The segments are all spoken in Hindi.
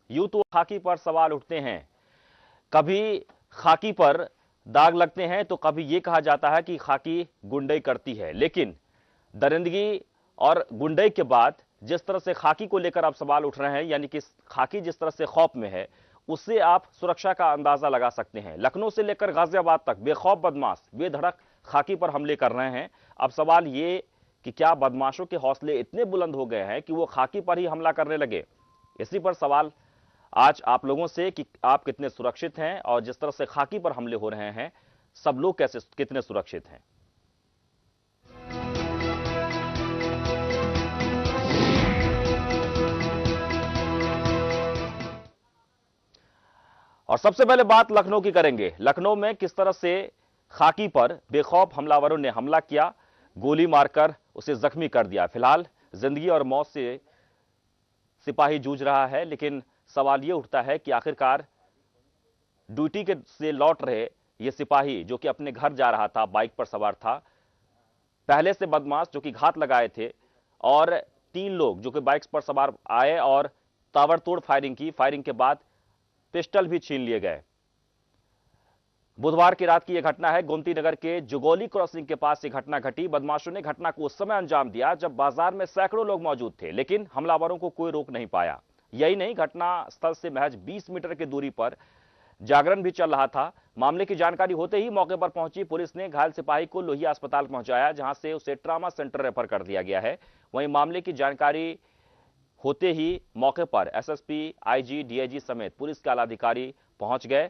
यूं तो खाकी पर सवाल उठते हैं, कभी खाकी पर दाग लगते हैं तो कभी यह कहा जाता है कि खाकी गुंडई करती है। लेकिन दरिंदगी और गुंडई के बाद जिस तरह से खाकी को लेकर अब सवाल उठ रहे हैं, यानी कि खाकी जिस तरह से खौफ में है, उससे आप सुरक्षा का अंदाजा लगा सकते हैं। लखनऊ से लेकर गाजियाबाद तक बेखौफ बदमाश बेधड़क खाकी पर हमले कर रहे हैं। अब सवाल ये कि क्या बदमाशों के हौसले इतने बुलंद हो गए हैं कि वो खाकी पर ही हमला करने लगे। इसी पर सवाल आज आप लोगों से कि आप कितने सुरक्षित हैं, और जिस तरह से खाकी पर हमले हो रहे हैं, सब लोग कैसे कितने सुरक्षित हैं। और सबसे पहले बात लखनऊ की करेंगे। लखनऊ में किस तरह से खाकी पर बेखौफ हमलावरों ने हमला किया, गोली मारकर उसे जख्मी कर दिया। फिलहाल जिंदगी और मौत से सिपाही जूझ रहा है, लेकिन सवाल यह उठता है कि आखिरकार ड्यूटी के से लौट रहे ये सिपाही जो कि अपने घर जा रहा था, बाइक पर सवार था, पहले से बदमाश जो कि घात लगाए थे, और 3 लोग जो कि बाइक पर सवार आए और ताबड़तोड़ फायरिंग की। फायरिंग के बाद पिस्टल भी छीन लिए गए। बुधवार की रात की यह घटना है। गोमती नगर के जुगोली क्रॉसिंग के पास यह घटना घटी। बदमाशों ने घटना को उस समय अंजाम दिया जब बाजार में सैकड़ों लोग मौजूद थे, लेकिन हमलावरों को कोई रोक नहीं पाया। यही नहीं, घटना स्थल से महज 20 मीटर की दूरी पर जागरण भी चल रहा था। मामले की जानकारी होते ही मौके पर पहुंची पुलिस ने घायल सिपाही को लोहिया अस्पताल पहुंचाया, जहां से उसे ट्रॉमा सेंटर रेफर कर दिया गया है। वहीं मामले की जानकारी होते ही मौके पर एसएसपी, आईजी, डीआईजी समेत पुलिस के आला अधिकारी पहुंच गए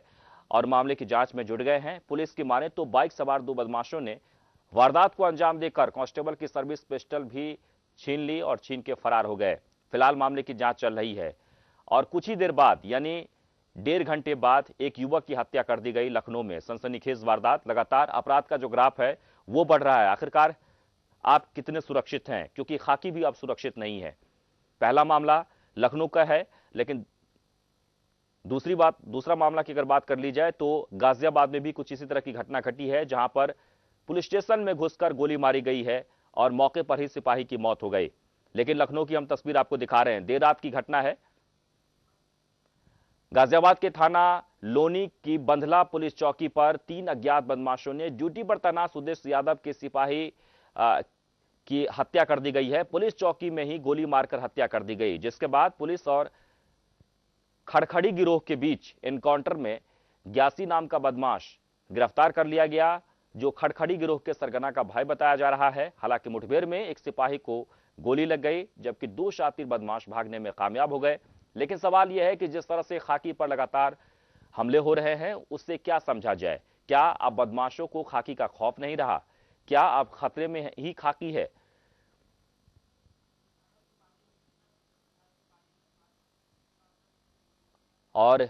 और मामले की जांच में जुट गए हैं। पुलिस की माने तो बाइक सवार 2 बदमाशों ने वारदात को अंजाम देकर कांस्टेबल की सर्विस पिस्टल भी छीन ली और छीन के फरार हो गए। फिलहाल मामले की जांच चल रही है और कुछ ही देर बाद, यानी 1.5 घंटे बाद, एक युवक की हत्या कर दी गई। लखनऊ में सनसनीखेज वारदात। लगातार अपराध का जो ग्राफ है वो बढ़ रहा है। आखिरकार आप कितने सुरक्षित हैं, क्योंकि खाकी भी अब सुरक्षित नहीं है। पहला मामला लखनऊ का है, लेकिन दूसरा मामला की अगर बात कर ली जाए तो गाजियाबाद में भी कुछ इसी तरह की घटना घटी है, जहां पर पुलिस स्टेशन में घुसकर गोली मारी गई है और मौके पर ही सिपाही की मौत हो गई। लेकिन लखनऊ की हम तस्वीर आपको दिखा रहे हैं। देर रात की घटना है। गाजियाबाद के थाना लोनी की बंधला पुलिस चौकी पर 3 अज्ञात बदमाशों ने ड्यूटी पर तैनात सुदेश यादव के सिपाही की हत्या कर दी गई है। पुलिस चौकी में ही गोली मारकर हत्या कर दी गई, जिसके बाद पुलिस और खड़खड़ी गिरोह के बीच एनकाउंटर में ग्यासी नाम का बदमाश गिरफ्तार कर लिया गया, जो खड़खड़ी गिरोह के सरगना का भाई बताया जा रहा है। हालांकि मुठभेड़ में एक सिपाही को गोली लग गई, जबकि 2 शातिर बदमाश भागने में कामयाब हो गए। लेकिन सवाल यह है कि जिस तरह से खाकी पर लगातार हमले हो रहे हैं, उससे क्या समझा जाए। क्या अब बदमाशों को खाकी का खौफ नहीं रहा? क्या अब खतरे में ही खाकी है? और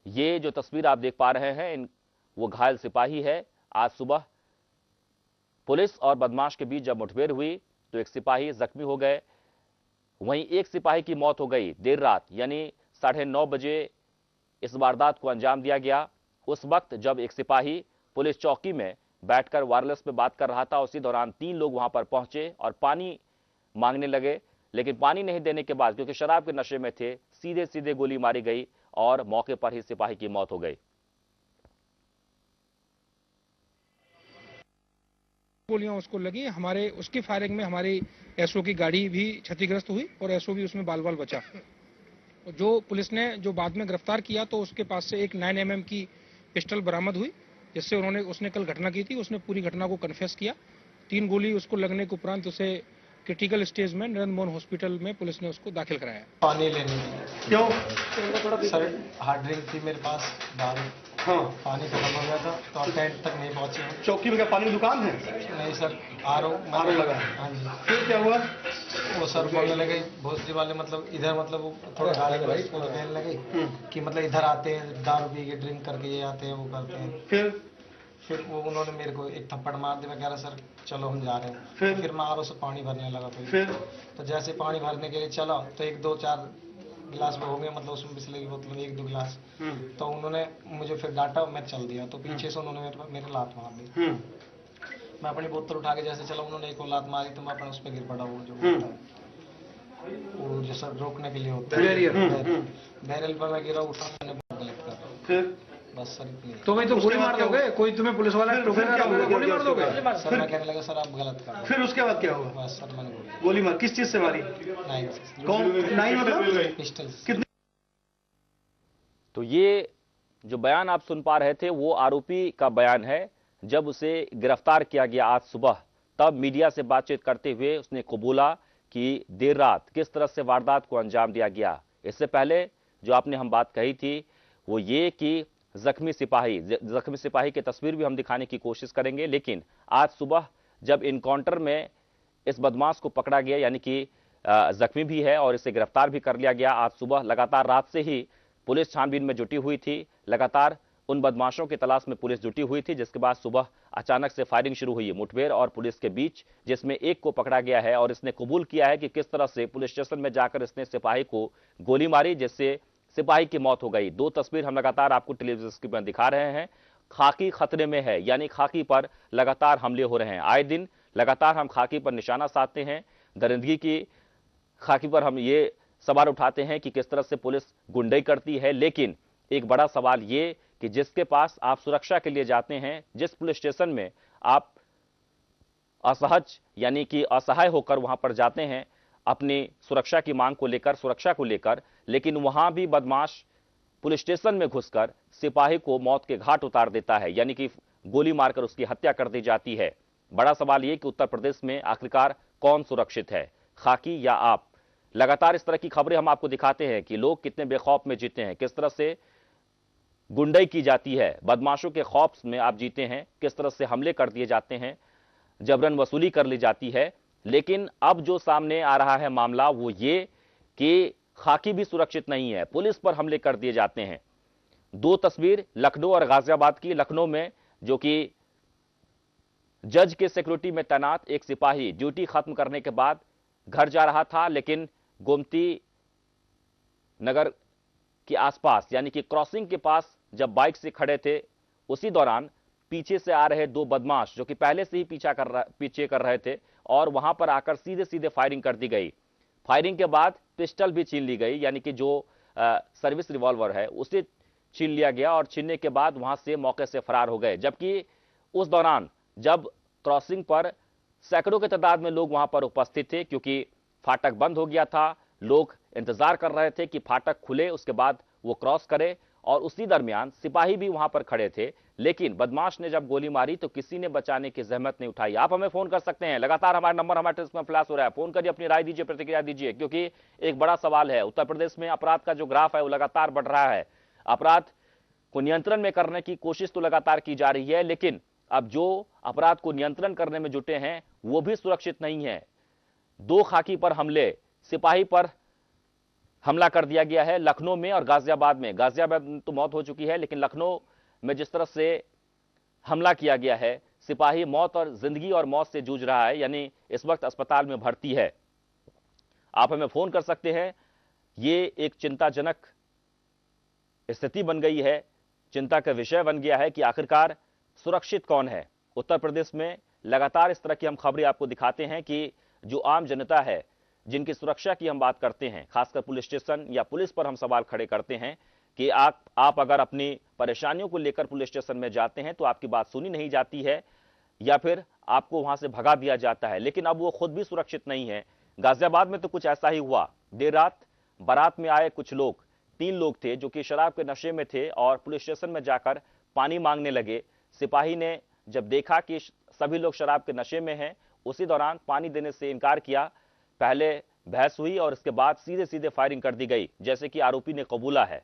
ये जो तस्वीर आप देख पा रहे हैं, वो घायल सिपाही है। आज सुबह पुलिस और बदमाश के बीच जब मुठभेड़ हुई तो एक सिपाही जख्मी हो गए। वहीं एक सिपाही की मौत हो गई देर रात, यानी 9:30 बजे इस वारदात को अंजाम दिया गया। उस वक्त जब एक सिपाही पुलिस चौकी में बैठकर वायरलेस पे बात कर रहा था, उसी दौरान 3 लोग वहां पर पहुंचे और पानी मांगने लगे। लेकिन पानी नहीं देने के बाद, क्योंकि शराब के नशे में थे, सीधे सीधे गोली मारी गई और मौके पर ही सिपाही की मौत हो गई। गोलियां उसको लगी। हमारे उसकी फायरिंग में हमारी एसओ की गाड़ी भी क्षतिग्रस्त हुई और एसओ भी उसमें बाल बाल बचा। जो पुलिस ने जो बाद में गिरफ्तार किया तो उसके पास से एक 9mm की पिस्टल बरामद हुई, जिससे उसने कल घटना की थी, उसने पूरी घटना को कन्फेस किया। 3 गोली उसको लगने के उपरांत उसे क्रिटिकल स्टेज में नरेंद्र मोहन हॉस्पिटल में पुलिस ने उसको दाखिल कराया। पानी लेने क्यों सर? हार्ड ड्रिंक थी मेरे पास, दारू। हाँ, पानी खत्म हो गया था तो टेंट तक नहीं पहुंचे। चौकी में क्या पानी की दुकान है? नहीं सर, आरओ लगा। हाँ जी। फिर क्या हुआ? वो सर बोलने लगे भोसडी वाले, मतलब इधर, मतलब वो थोड़ा गाली गलौज कहने लगे कि मतलब इधर आते हैं दारू पी के, ड्रिंक करके ये आते हैं, वो करते हैं। फिर वो उन्होंने मेरे को एक थप्पड़ मार दिया। मैं कह रहा सर चलो हम जा रहे हैं। फिर मैं आरओ से पानी भरने लगा। फिर तो जैसे पानी भरने के लिए चला तो 1-2-4 गिलास में हो गए, मतलब उसमें बिस्लरी की बोतल में 1-2 गिलास। तो उन्होंने मुझे फिर डांटा, मैं चल दिया तो पीछे से उन्होंने मेरे लात मार दी। मैं अपनी बोतल उठा के जैसे चला, उन्होंने एक और लात मारी तो मैं अपने उस पर गिर पड़ा। वो जो वो जैसा रोकने के लिए होता बैरियर। बैरियर पर मैं गिरा, उठा, मैंने गलत कर फिर बस सर इतनी। तो भाई तो गोली मार दोगे, कोई तुम्हें पुलिस वाला टोकेगा तो गोली मार दोगे। सर मैं कहने लगा सर आप गलत कर रहे फिर उसके बाद क्या हुआ? हो। बस सर मैंने गोली मार किस चीज से मारी? कौन? नाइन मतलब पिस्टल। कितने? तो ये जो बयान आप सुन पा रहे थे वो आरोपी का बयान है। जब उसे गिरफ्तार किया गया आज सुबह, तब मीडिया से बातचीत करते हुए उसने कबूला कि देर रात किस तरह से वारदात को अंजाम दिया गया। इससे पहले जो आपने हम बात कही थी वो ये कि जख्मी सिपाही की तस्वीर भी हम दिखाने की कोशिश करेंगे, लेकिन आज सुबह जब इनकाउंटर में इस बदमाश को पकड़ा गया, यानी कि जख्मी भी है और इसे गिरफ्तार भी कर लिया गया आज सुबह, लगातार रात से ही पुलिस छानबीन में जुटी हुई थी, लगातार उन बदमाशों की तलाश में पुलिस जुटी हुई थी, जिसके बाद सुबह अचानक से फायरिंग शुरू हुई मुठभेड़ और पुलिस के बीच, जिसमें एक को पकड़ा गया है और इसने कबूल किया है कि किस तरह से पुलिस स्टेशन में जाकर इसने सिपाही को गोली मारी, जिससे सिपाही की मौत हो गई। दो तस्वीर हम लगातार आपको टेलीविजन स्क्रीन पर दिखा रहे हैं। खाकी खतरे में है, यानी खाकी पर लगातार हमले हो रहे हैं। आए दिन लगातार हम खाकी पर निशाना साधते हैं, दरिंदगी की खाकी पर हम ये सवाल उठाते हैं कि किस तरह से पुलिस गुंडाई करती है, लेकिन एक बड़ा सवाल ये कि जिसके पास आप सुरक्षा के लिए जाते हैं, जिस पुलिस स्टेशन में आप असहज यानी कि असहाय होकर वहां पर जाते हैं अपनी सुरक्षा की मांग को लेकर, सुरक्षा को लेकर, लेकिन वहां भी बदमाश पुलिस स्टेशन में घुसकर सिपाही को मौत के घाट उतार देता है, यानी कि गोली मारकर उसकी हत्या कर दी जाती है। बड़ा सवाल यह कि उत्तर प्रदेश में आखिरकार कौन सुरक्षित है, खाकी या आप? लगातार इस तरह की खबरें हम आपको दिखाते हैं कि लोग कितने बेखौफ में जीते हैं, किस तरह से गुंडाई की जाती है, बदमाशों के खौफ में आप जीते हैं, किस तरह से हमले कर दिए जाते हैं, जबरन वसूली कर ली जाती है। लेकिन अब जो सामने आ रहा है मामला वो ये कि खाकी भी सुरक्षित नहीं है, पुलिस पर हमले कर दिए जाते हैं। दो तस्वीर लखनऊ और गाजियाबाद की। लखनऊ में जो कि जज के सिक्योरिटी में तैनात एक सिपाही ड्यूटी खत्म करने के बाद घर जा रहा था, लेकिन गोमती नगर के आसपास यानी कि क्रॉसिंग के पास जब बाइक से खड़े थे, उसी दौरान पीछे से आ रहे दो बदमाश जो कि पहले से ही पीछे कर रहे थे और वहां पर आकर सीधे सीधे फायरिंग कर दी गई। फायरिंग के बाद पिस्टल भी छीन ली गई, यानी कि जो सर्विस रिवॉल्वर है उसे छीन लिया गया और छीनने के बाद वहां से मौके से फरार हो गए। जबकि उस दौरान जब क्रॉसिंग पर सैकड़ों की तादाद में लोग वहां पर उपस्थित थे, क्योंकि फाटक बंद हो गया था, लोग इंतजार कर रहे थे कि फाटक खुले उसके बाद वो क्रॉस करे, और उसी दरमियान सिपाही भी वहां पर खड़े थे। लेकिन बदमाश ने जब गोली मारी तो किसी ने बचाने की जहमत नहीं उठाई। आप हमें फोन कर सकते हैं, लगातार हमारा नंबर हमारे टेस्ट में फ्लैश हो रहा है, फोन करिए, अपनी राय दीजिए, प्रतिक्रिया दीजिए, क्योंकि एक बड़ा सवाल है। उत्तर प्रदेश में अपराध का जो ग्राफ है वो लगातार बढ़ रहा है। अपराध को नियंत्रण में करने की कोशिश तो लगातार की जा रही है, लेकिन अब जो अपराध को नियंत्रण करने में जुटे हैं वो भी सुरक्षित नहीं है। दो खाकी पर हमले, सिपाही पर हमला कर दिया गया है लखनऊ में और गाजियाबाद में। गाजियाबाद में तो मौत हो चुकी है, लेकिन लखनऊ में जिस तरह से हमला किया गया है, सिपाही मौत और जिंदगी और मौत से जूझ रहा है, यानी इस वक्त अस्पताल में भर्ती है। आप हमें फोन कर सकते हैं। ये एक चिंताजनक स्थिति बन गई है, चिंता का विषय बन गया है कि आखिरकार सुरक्षित कौन है। उत्तर प्रदेश में लगातार इस तरह की हम खबरें आपको दिखाते हैं कि जो आम जनता है, जिनकी सुरक्षा की हम बात करते हैं, खासकर पुलिस स्टेशन या पुलिस पर हम सवाल खड़े करते हैं कि आप अगर अपनी परेशानियों को लेकर पुलिस स्टेशन में जाते हैं तो आपकी बात सुनी नहीं जाती है या फिर आपको वहां से भगा दिया जाता है, लेकिन अब वो खुद भी सुरक्षित नहीं है। गाजियाबाद में तो कुछ ऐसा ही हुआ। देर रात बारात में आए कुछ लोग, 3 लोग थे जो कि शराब के नशे में थे और पुलिस स्टेशन में जाकर पानी मांगने लगे। सिपाही ने जब देखा कि सभी लोग शराब के नशे में हैं, उसी दौरान पानी देने से इनकार किया। पहले बहस हुई और इसके बाद सीधे सीधे फायरिंग कर दी गई, जैसे कि आरोपी ने कबूला है।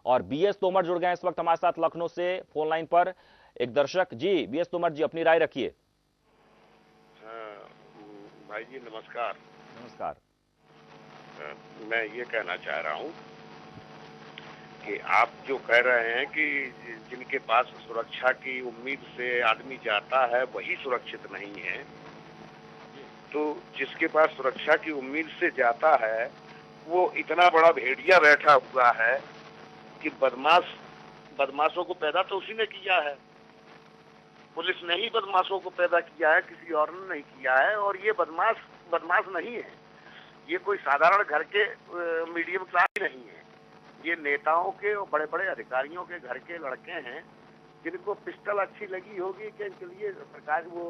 और बीएस तोमर जुड़ गए इस वक्त हमारे साथ लखनऊ से फोन लाइन पर। एक दर्शक जी, बीएस तोमर जी, अपनी राय रखिए। भाई जी नमस्कार। नमस्कार। मैं ये कहना चाह रहा हूँ कि आप जो कह रहे हैं कि जिनके पास सुरक्षा की उम्मीद से आदमी जाता है वही सुरक्षित नहीं है, तो जिसके पास सुरक्षा की उम्मीद से जाता है वो इतना बड़ा भेड़िया बैठा हुआ है कि बदमाशों को पैदा तो उसी ने किया है। पुलिस ने ही बदमाशों को पैदा किया है, किसी और ने नहीं किया है। और ये बदमाश नहीं है, ये कोई साधारण घर के मीडियम क्लास ही नहीं है, ये नेताओं के और बड़े बड़े अधिकारियों के घर के लड़के हैं, जिनको पिस्टल अच्छी लगी होगी कि इनके लिए सरकार वो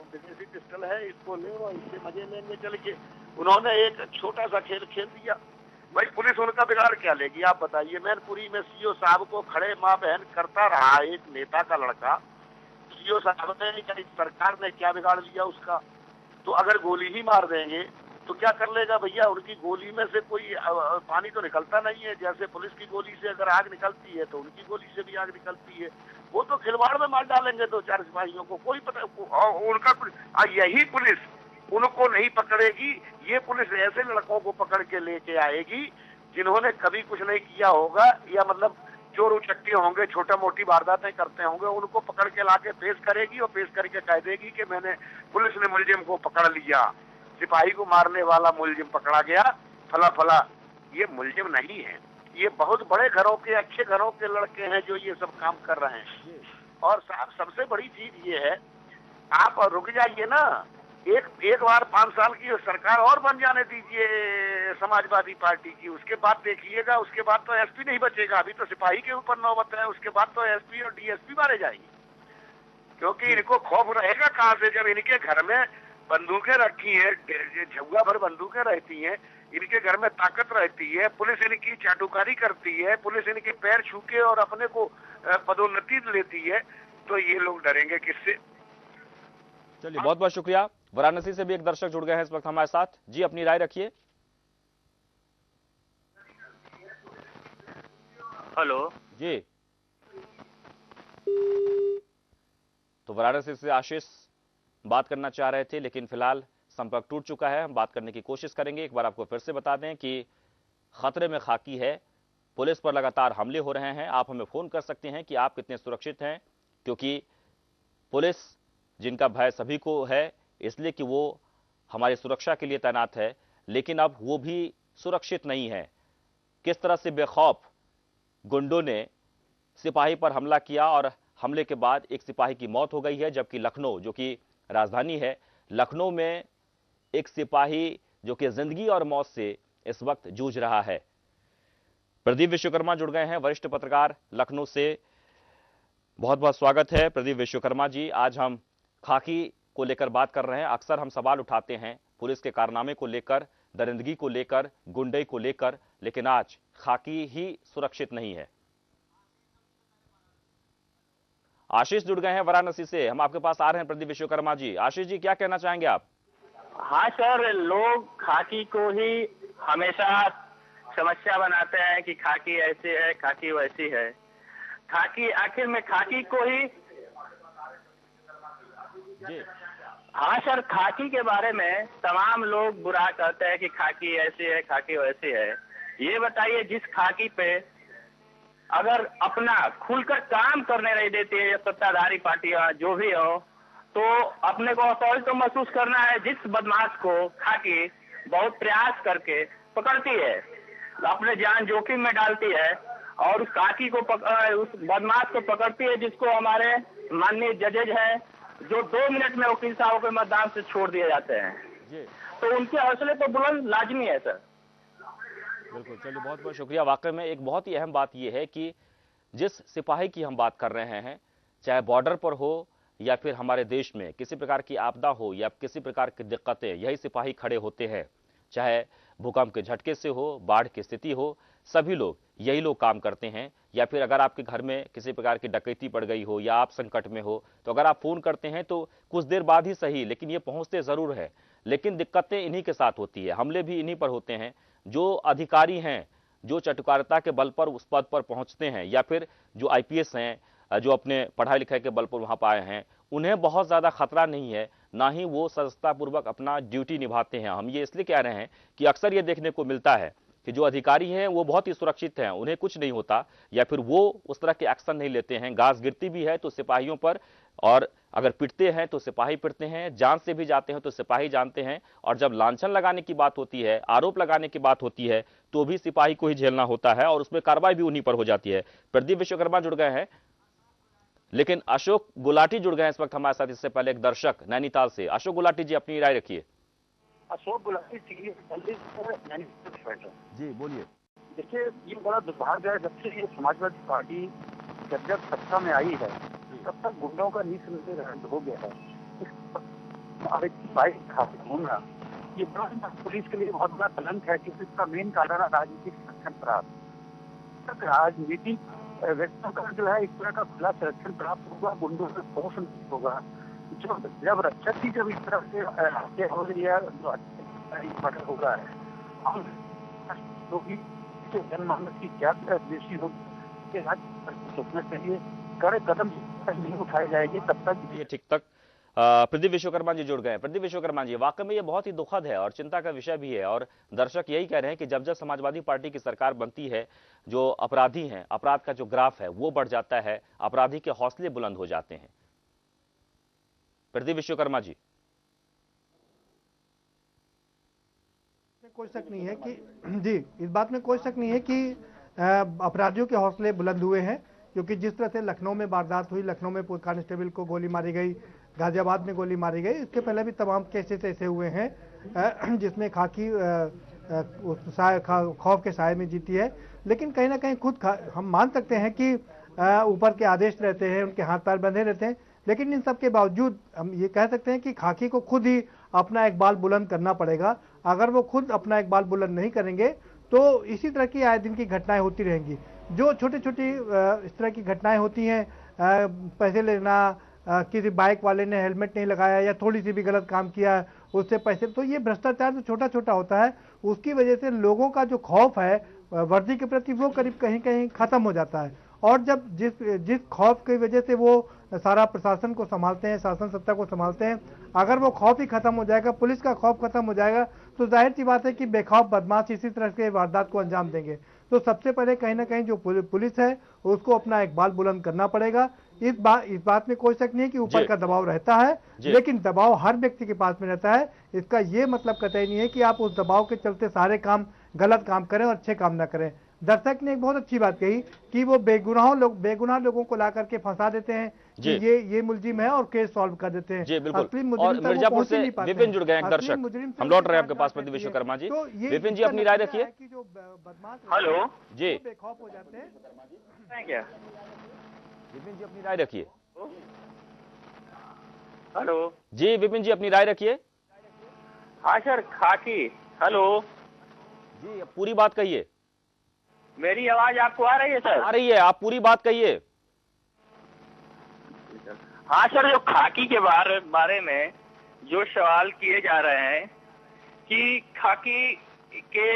विदेशी पिस्टल है, इसको ले और इससे मजे लेंगे चलिए। उन्होंने एक छोटा सा खेल खेल दिया। भाई पुलिस उनका बिगाड़ क्या लेगी आप बताइए। मैनपुरी में सीओ साहब को खड़े माँ बहन करता रहा एक नेता का लड़का, सीओ साहब ने सरकार ने क्या बिगाड़ लिया उसका। तो अगर गोली ही मार देंगे तो क्या कर लेगा भैया, उनकी गोली में से कोई पानी तो निकलता नहीं है। जैसे पुलिस की गोली से अगर आग निकलती है तो उनकी गोली से भी आग निकलती है। वो तो खिलवाड़ में मार डालेंगे 2-4 सिपाहियों को, कोई पता उनका। यही पुलिस उनको नहीं पकड़ेगी, ये पुलिस ऐसे लड़कों को पकड़ के लेके आएगी जिन्होंने कभी कुछ नहीं किया होगा, या मतलब चोर उचक्के होंगे, छोटा मोटी वारदातें करते होंगे, उनको पकड़ के लाके पेश करेगी और पेश करके कह देगी कि मैंने पुलिस ने मुलजिम को पकड़ लिया, सिपाही को मारने वाला मुलजिम पकड़ा गया, फला फला। ये मुलजिम नहीं है, ये बहुत बड़े घरों के, अच्छे घरों के लड़के हैं जो ये सब काम कर रहे हैं। और सबसे बड़ी चीज ये है, आप रुक जाइए ना, एक बार 5 साल की सरकार और बन जाने दीजिए समाजवादी पार्टी की, उसके बाद देखिएगा, उसके बाद तो एसपी नहीं बचेगा। अभी तो सिपाही के ऊपर नौबत है, उसके बाद तो एसपी और डीएसपी मारे जाएंगे, क्योंकि इनको खौफ रहेगा कहां से, जब इनके घर में बंदूकें रखी हैं, झुग्गा भर बंदूकें रहती हैं, इनके घर में ताकत रहती है, पुलिस इनकी चाटुकारी करती है, पुलिस इनके पैर छू के और अपने को पदोन्नति लेती है, तो ये लोग डरेंगे किससे। चलिए बहुत बहुत शुक्रिया। वाराणसी से भी एक दर्शक जुड़ गए हैं इस वक्त हमारे साथ। जी अपनी राय रखिए। हेलो जी, तो वाराणसी से आशीष बात करना चाह रहे थे, लेकिन फिलहाल संपर्क टूट चुका है। हम बात करने की कोशिश करेंगे। एक बार आपको फिर से बता दें कि खतरे में खाकी है, पुलिस पर लगातार हमले हो रहे हैं। आप हमें फोन कर सकते हैं कि आप कितने सुरक्षित हैं, क्योंकि पुलिस जिनका भय सभी को है, इसलिए कि वो हमारी सुरक्षा के लिए तैनात है, लेकिन अब वो भी सुरक्षित नहीं है। किस तरह से बेखौफ गुंडों ने सिपाही पर हमला किया और हमले के बाद एक सिपाही की मौत हो गई है, जबकि लखनऊ जो कि राजधानी है, लखनऊ में एक सिपाही जो कि जिंदगी और मौत से इस वक्त जूझ रहा है। प्रदीप विश्वकर्मा जुड़ गए हैं, वरिष्ठ पत्रकार लखनऊ से। बहुत बहुत स्वागत है प्रदीप विश्वकर्मा जी। आज हम खाकी को लेकर बात कर रहे हैं। अक्सर हम सवाल उठाते हैं पुलिस के कारनामे को लेकर, दरिंदगी को लेकर, गुंडे को लेकर, लेकिन आज खाकी ही सुरक्षित नहीं है। आशीष जुड़ गए हैं वाराणसी से, हम आपके पास आ रहे हैं प्रदीप विश्वकर्मा जी। आशीष जी क्या कहना चाहेंगे आप? हाँ सर, लोग खाकी को ही हमेशा समस्या बनाते हैं कि खाकी ऐसी है, खाकी वैसी है। खाकी आखिर में खाकी को ही जी। हाँ सर, खाकी के बारे में तमाम लोग बुरा कहते हैं कि खाकी ऐसी है, खाकी वैसी है। ये बताइए, जिस खाकी पे अगर अपना खुलकर काम करने नहीं देती है सत्ताधारी पार्टियां जो भी हो, तो अपने को असहज तो महसूस करना है। जिस बदमाश को खाकी बहुत प्रयास करके पकड़ती है, अपने जान जोखिम में डालती है, और उस खाकी को उस बदमाश को पकड़ती है, जिसको हमारे माननीय जजेज हैं जो 2 मिनट में वकील साहब के मतदान से छोड़ दिए जाते हैं, तो उनके हौसले तो बुलंद लाजमी है सर। बिल्कुल, चलिए बहुत बहुत शुक्रिया। वाकई में एक बहुत ही अहम बात यह है कि जिस सिपाही की हम बात कर रहे हैं, चाहे बॉर्डर पर हो या फिर हमारे देश में किसी प्रकार की आपदा हो या किसी प्रकार की दिक्कतें, यही सिपाही खड़े होते हैं। चाहे भूकंप के झटके से हो, बाढ़ की स्थिति हो, सभी लोग यही लोग काम करते हैं। या फिर अगर आपके घर में किसी प्रकार की डकैती पड़ गई हो या आप संकट में हो, तो अगर आप फोन करते हैं तो कुछ देर बाद ही सही, लेकिन ये पहुंचते जरूर है। लेकिन दिक्कतें इन्हीं के साथ होती है, हमले भी इन्हीं पर होते हैं। जो अधिकारी हैं, जो चटुकारिता के बल पर उस पद पर पहुंचते हैं, या फिर जो आईपीएस हैं, जो अपने पढ़ाई लिखाई के बल पर वहां पर आए हैं, उन्हें बहुत ज्यादा खतरा नहीं है, ना ही वो सजगतापूर्वक अपना ड्यूटी निभाते हैं। हम ये इसलिए कह रहे हैं कि अक्सर ये देखने को मिलता है कि जो अधिकारी हैं वो बहुत ही सुरक्षित हैं, उन्हें कुछ नहीं होता, या फिर वो उस तरह के एक्शन नहीं लेते हैं। घास गिरती भी है तो सिपाहियों पर, और अगर पिटते हैं तो सिपाही पिटते हैं, जान से भी जाते हैं तो सिपाही जानते हैं, और जब लांछन लगाने की बात होती है, आरोप लगाने की बात होती है, तो भी सिपाही को ही झेलना होता है और उसमें कार्रवाई भी उन्हीं पर हो जाती है। प्रदीप विश्वकर्मा जुड़ गए हैं। लेकिन अशोक गुलाटी जुड़ गए हैं इस वक्त हमारे साथ, इससे पहले एक दर्शक नैनीताल से। अशोक गुलाटी जी, अपनी राय रखिए। अशोक गुलाटी जी बोलिए। देखिए, ये बड़ा दुर्भाग्य है, जब से ये समाजवादी पार्टी जब सत्ता में आई है तब तक गुंडों का नीच हो गया है। घूमना ये बड़ा पुलिस के लिए बहुत बड़ा कलंक है, क्योंकि इसका मेन कारण है राजनीतिक संरक्षण प्राप्त। राजनीतिक व्यक्तियों का जो है इस तरह का खुला संरक्षण प्राप्त होगा, गुंडों से खौफ नहीं होगा। जो जब रक्षक की जब इस तरह से हत्या हो रही है, जो मर्डर हो रहा है, तो जनमानस की क्या दृष्टि होगी, सोचना चाहिए, कड़े कदम नहीं उठाए जाएंगे तब तक। ये ठीक तक प्रदीप विश्वकर्मा जी जुड़ गए हैं। प्रदीप विश्वकर्मा जी, वाकई में ये बहुत ही दुखद है और चिंता का विषय भी है, और दर्शक यही कह रहे हैं कि जब जब समाजवादी पार्टी की सरकार बनती है, जो अपराधी हैं, अपराध का जो ग्राफ है वो बढ़ जाता है, अपराधी के हौसले बुलंद हो जाते हैं। प्रदीप विश्वकर्मा जी। कोई शक नहीं है कि जी, इस बात में कोई शक नहीं है कि अपराधियों के हौसले बुलंद हुए हैं, क्योंकि जिस तरह से लखनऊ में वारदात हुई, लखनऊ में कांस्टेबल को गोली मारी गई, गाजियाबाद में गोली मारी गई, इसके पहले भी तमाम केसेस ऐसे हुए हैं जिसमें खाकी खौफ के साए में जीती है। लेकिन कहीं ना कहीं खुद हम मान सकते हैं कि ऊपर के आदेश रहते हैं, उनके हाथ पैर बंधे रहते हैं, लेकिन इन सब के बावजूद हम ये कह सकते हैं कि खाकी को खुद ही अपना इकबाल बुलंद करना पड़ेगा। अगर वो खुद अपना इकबाल बुलंद नहीं करेंगे तो इसी तरह की आए दिन की घटनाएं होती रहेंगी। जो छोटी छोटी इस तरह की घटनाएं होती हैं, पैसे लेना, किसी बाइक वाले ने हेलमेट नहीं लगाया या थोड़ी सी भी गलत काम किया उससे पैसे, तो ये भ्रष्टाचार जो छोटा छोटा होता है, उसकी वजह से लोगों का जो खौफ है वर्दी के प्रति वो करीब कहीं कहीं खत्म हो जाता है। और जब जिस खौफ की वजह से वो सारा प्रशासन को संभालते हैं, शासन सत्ता को संभालते हैं, अगर वो खौफ ही खत्म हो जाएगा, पुलिस का खौफ खत्म हो जाएगा, तो जाहिर सी बात है कि बेखौफ बदमाश इसी तरह के वारदात को अंजाम देंगे। तो सबसे पहले कहीं ना कहीं जो पुलिस है उसको अपना इकबाल बुलंद करना पड़ेगा। इस बात में कोई शक नहीं है कि ऊपर का दबाव रहता है, लेकिन दबाव हर व्यक्ति के पास में रहता है। इसका ये मतलब कतई नहीं है कि आप उस दबाव के चलते सारे काम गलत काम करें और अच्छे काम ना करें। दर्शक ने एक बहुत अच्छी बात कही कि वो बेगुनाह लोगों को ला करके फंसा देते हैं कि ये मुलजिम है और केस सॉल्व कर देते हैं। जी बिल्कुल। और मिर्जापुर से विपिन जुड़ गए हैं, दर्शक। हम लौट रहे हैं आपके पास प्रदीप विश्वकर्मा जी। विपिन जी, अपनी राय रखिए। हेलो जी, बेखौफ हो जाते हैं क्या? विपिन जी अपनी राय रखिए। हेलो जी विपिन जी, अपनी राय रखिए। हाँ सर, खाकी। हेलो जी, पूरी बात कहिए। मेरी आवाज आपको आ रही है सर? आ रही है, आप पूरी बात कहिए। हाँ सर, जो खाकी के बारे में जो सवाल किए जा रहे हैं कि खाकी के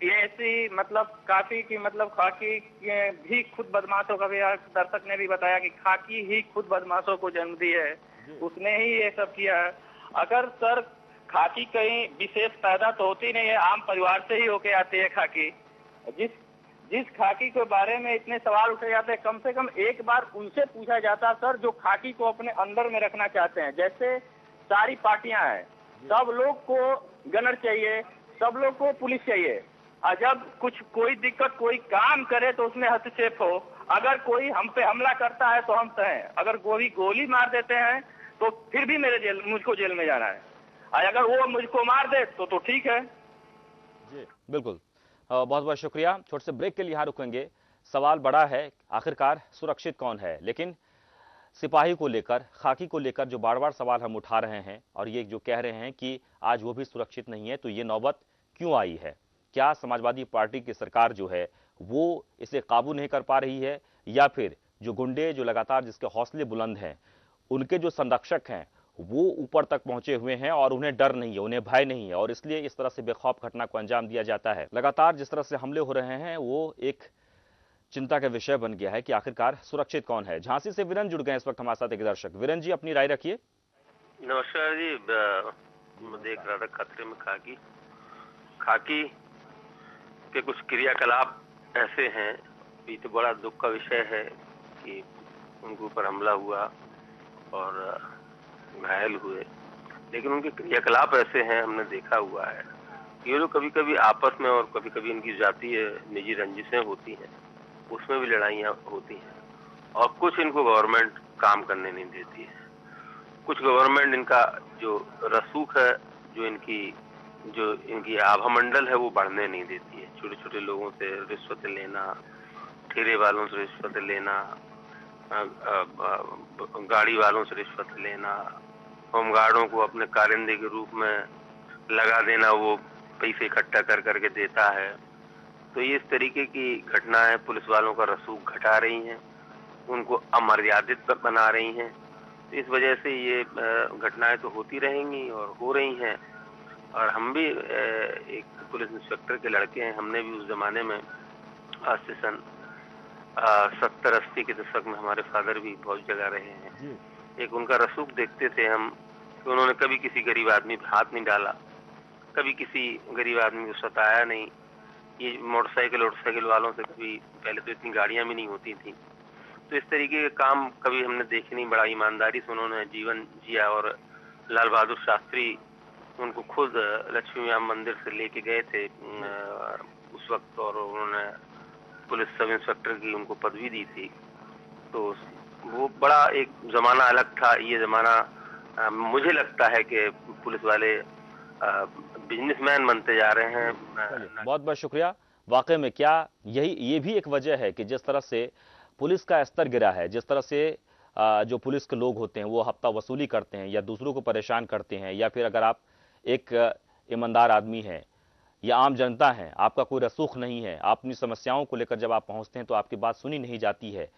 ये ऐसी मतलब काफी की मतलब खाकी भी खुद बदमाशों का भी, दर्शक ने भी बताया कि खाकी ही खुद बदमाशों को जन्म दी है, उसने ही ये सब किया है। अगर सर खाकी कहीं विशेष पैदा तो होती नहीं है, आम परिवार से ही होके आती है खाकी। जिस खाकी के बारे में इतने सवाल उठे जाते हैं, कम से कम एक बार उनसे पूछा जाता सर, जो खाकी को अपने अंदर में रखना चाहते हैं। जैसे सारी पार्टियां हैं, सब लोग को गनर चाहिए, सब लोग को पुलिस चाहिए, और जब कोई दिक्कत कोई काम करे तो उसमें हस्तक्षेप हो। अगर कोई हम पे हमला करता है तो हम सहें, अगर गोली मार देते हैं तो फिर भी मुझको जेल में जाना है, और अगर वो मुझको मार दे तो ठीक है। जी बिल्कुल, बहुत बहुत शुक्रिया। छोटे से ब्रेक के लिए यहाँ रुकेंगे। सवाल बड़ा है, आखिरकार सुरक्षित कौन है, लेकिन सिपाही को लेकर, खाकी को लेकर जो बार बार सवाल हम उठा रहे हैं और ये जो कह रहे हैं कि आज वो भी सुरक्षित नहीं है, तो ये नौबत क्यों आई है? क्या समाजवादी पार्टी की सरकार जो है वो इसे काबू नहीं कर पा रही है, या फिर जो गुंडे जो लगातार जिसके हौसले बुलंद हैं, उनके जो संरक्षक हैं वो ऊपर तक पहुंचे हुए हैं और उन्हें डर नहीं है, उन्हें भय नहीं है, और इसलिए इस तरह से बेखौफ घटना को अंजाम दिया जाता है। लगातार जिस तरह से हमले हो रहे हैं वो एक चिंता का विषय बन गया है कि आखिरकार सुरक्षित कौन है। झांसी से वीरेन जुड़ गए इस वक्त हमारे साथ, एक दर्शक। वीरेन जी, अपनी राय रखिए। नमस्कार जी, मैं देख रहा था खतरे में खाकी के कुछ क्रियाकलाप ऐसे हैं, ये तो बड़ा दुख का विषय है कि उनके ऊपर हमला हुआ और घायल हुए, लेकिन उनके क्रियाकलाप ऐसे हैं, हमने देखा हुआ है। ये लोग कभी कभी आपस में और कभी कभी इनकी जातीय निजी रंजिशें होती हैं, उसमें भी लड़ाइयाँ होती हैं, और कुछ इनको गवर्नमेंट काम करने नहीं देती है। कुछ गवर्नमेंट इनका जो रसूख है, जो इनकी आभामंडल है, वो बढ़ने नहीं देती है। छोटे छोटे लोगों से रिश्वत लेना, ठेले वालों से रिश्वत लेना, गाड़ी वालों से रिश्वत लेना, होमगार्डों को अपने कारिंदे के रूप में लगा देना, वो पैसे इकट्ठा कर करके देता है। तो ये इस तरीके की घटनाएं पुलिस वालों का रसूख घटा रही हैं, उनको अमर्यादित बना रही हैं। तो इस वजह से ये घटनाएं तो होती रहेंगी और हो रही हैं। और हम भी एक पुलिस इंस्पेक्टर के लड़के हैं, हमने भी उस जमाने में आज से सन 70-80 के दशक में हमारे फादर भी बहुत जगह रहे हैं। एक उनका रसूख देखते थे हम कि उन्होंने कभी किसी गरीब आदमी पे हाथ नहीं डाला, कभी किसी गरीब आदमी को सताया नहीं। ये मोटरसाइकिल वालों से कभी, पहले तो इतनी गाड़ियां भी नहीं होती थी, तो इस तरीके के काम कभी हमने देखे नहीं। बड़ा ईमानदारी से उन्होंने जीवन जिया। और लाल बहादुर शास्त्री उनको खुद लक्ष्मी विहार मंदिर से लेके गए थे उस वक्त, और उन्होंने पुलिस सब इंस्पेक्टर की उनको पदवी दी थी। तो वो बड़ा एक जमाना अलग था। ये जमाना मुझे लगता है कि पुलिस वाले बिजनेसमैन बनते जा रहे हैं। बहुत बहुत शुक्रिया। वाकई में क्या ये भी एक वजह है कि जिस तरह से पुलिस का स्तर गिरा है, जिस तरह से जो पुलिस के लोग होते हैं वो हफ्ता वसूली करते हैं या दूसरों को परेशान करते हैं, या फिर अगर आप एक ईमानदार आदमी हैं या आम जनता हैं, आपका कोई रसूख नहीं है, आप अपनी समस्याओं को लेकर जब आप पहुंचते हैं तो आपकी बात सुनी नहीं जाती है।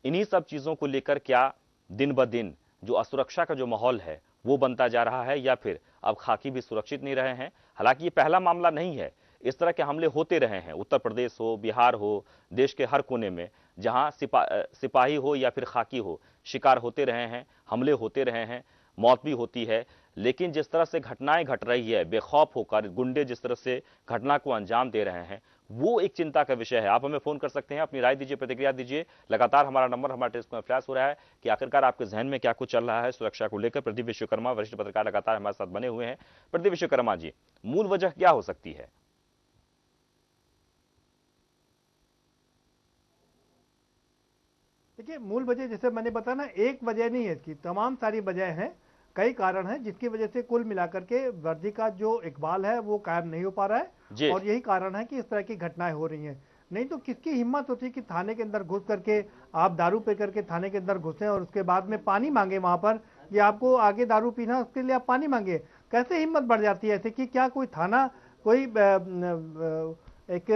इन्हीं सब चीज़ों को लेकर क्या दिन ब दिन जो असुरक्षा का जो माहौल है वो बनता जा रहा है, या फिर अब खाकी भी सुरक्षित नहीं रहे हैं? हालांकि ये पहला मामला नहीं है, इस तरह के हमले होते रहे हैं। उत्तर प्रदेश हो, बिहार हो, देश के हर कोने में जहां सिपाही हो या फिर खाकी हो, शिकार होते रहे हैं, हमले होते रहे हैं, मौत भी होती है। लेकिन जिस तरह से घटनाएं घट रही है, बेखौफ होकर गुंडे जिस तरह से घटना को अंजाम दे रहे हैं, वो एक चिंता का विषय है। आप हमें फोन कर सकते हैं, अपनी राय दीजिए, प्रतिक्रिया दीजिए। लगातार हमारा नंबर हमारे टेस्ट में फ्लैश हो रहा है कि आखिरकार आपके जहन में क्या कुछ चल रहा है सुरक्षा को लेकर। प्रदीप विश्वकर्मा वरिष्ठ पत्रकार लगातार हमारे साथ बने हुए हैं। प्रदीप विश्वकर्मा जी, मूल वजह क्या हो सकती है? देखिए, मूल वजह जैसे मैंने बताया ना, एक वजह नहीं है इसकी, तमाम सारी वजह हैं, कई कारण हैं जिसकी वजह से कुल मिलाकर के वर्दी का जो इकबाल है वो कायम नहीं हो पा रहा है। और यही कारण है कि इस तरह की घटनाएं हो रही हैं। नहीं तो किसकी हिम्मत होती कि थाने के अंदर घुस करके आप दारू पी करके थाने के अंदर घुसे और उसके बाद में पानी मांगे वहां पर, ये आपको आगे दारू पीना, उसके लिए आप पानी मांगे? कैसे हिम्मत बढ़ जाती है ऐसे? कि क्या कोई थाना कोई एक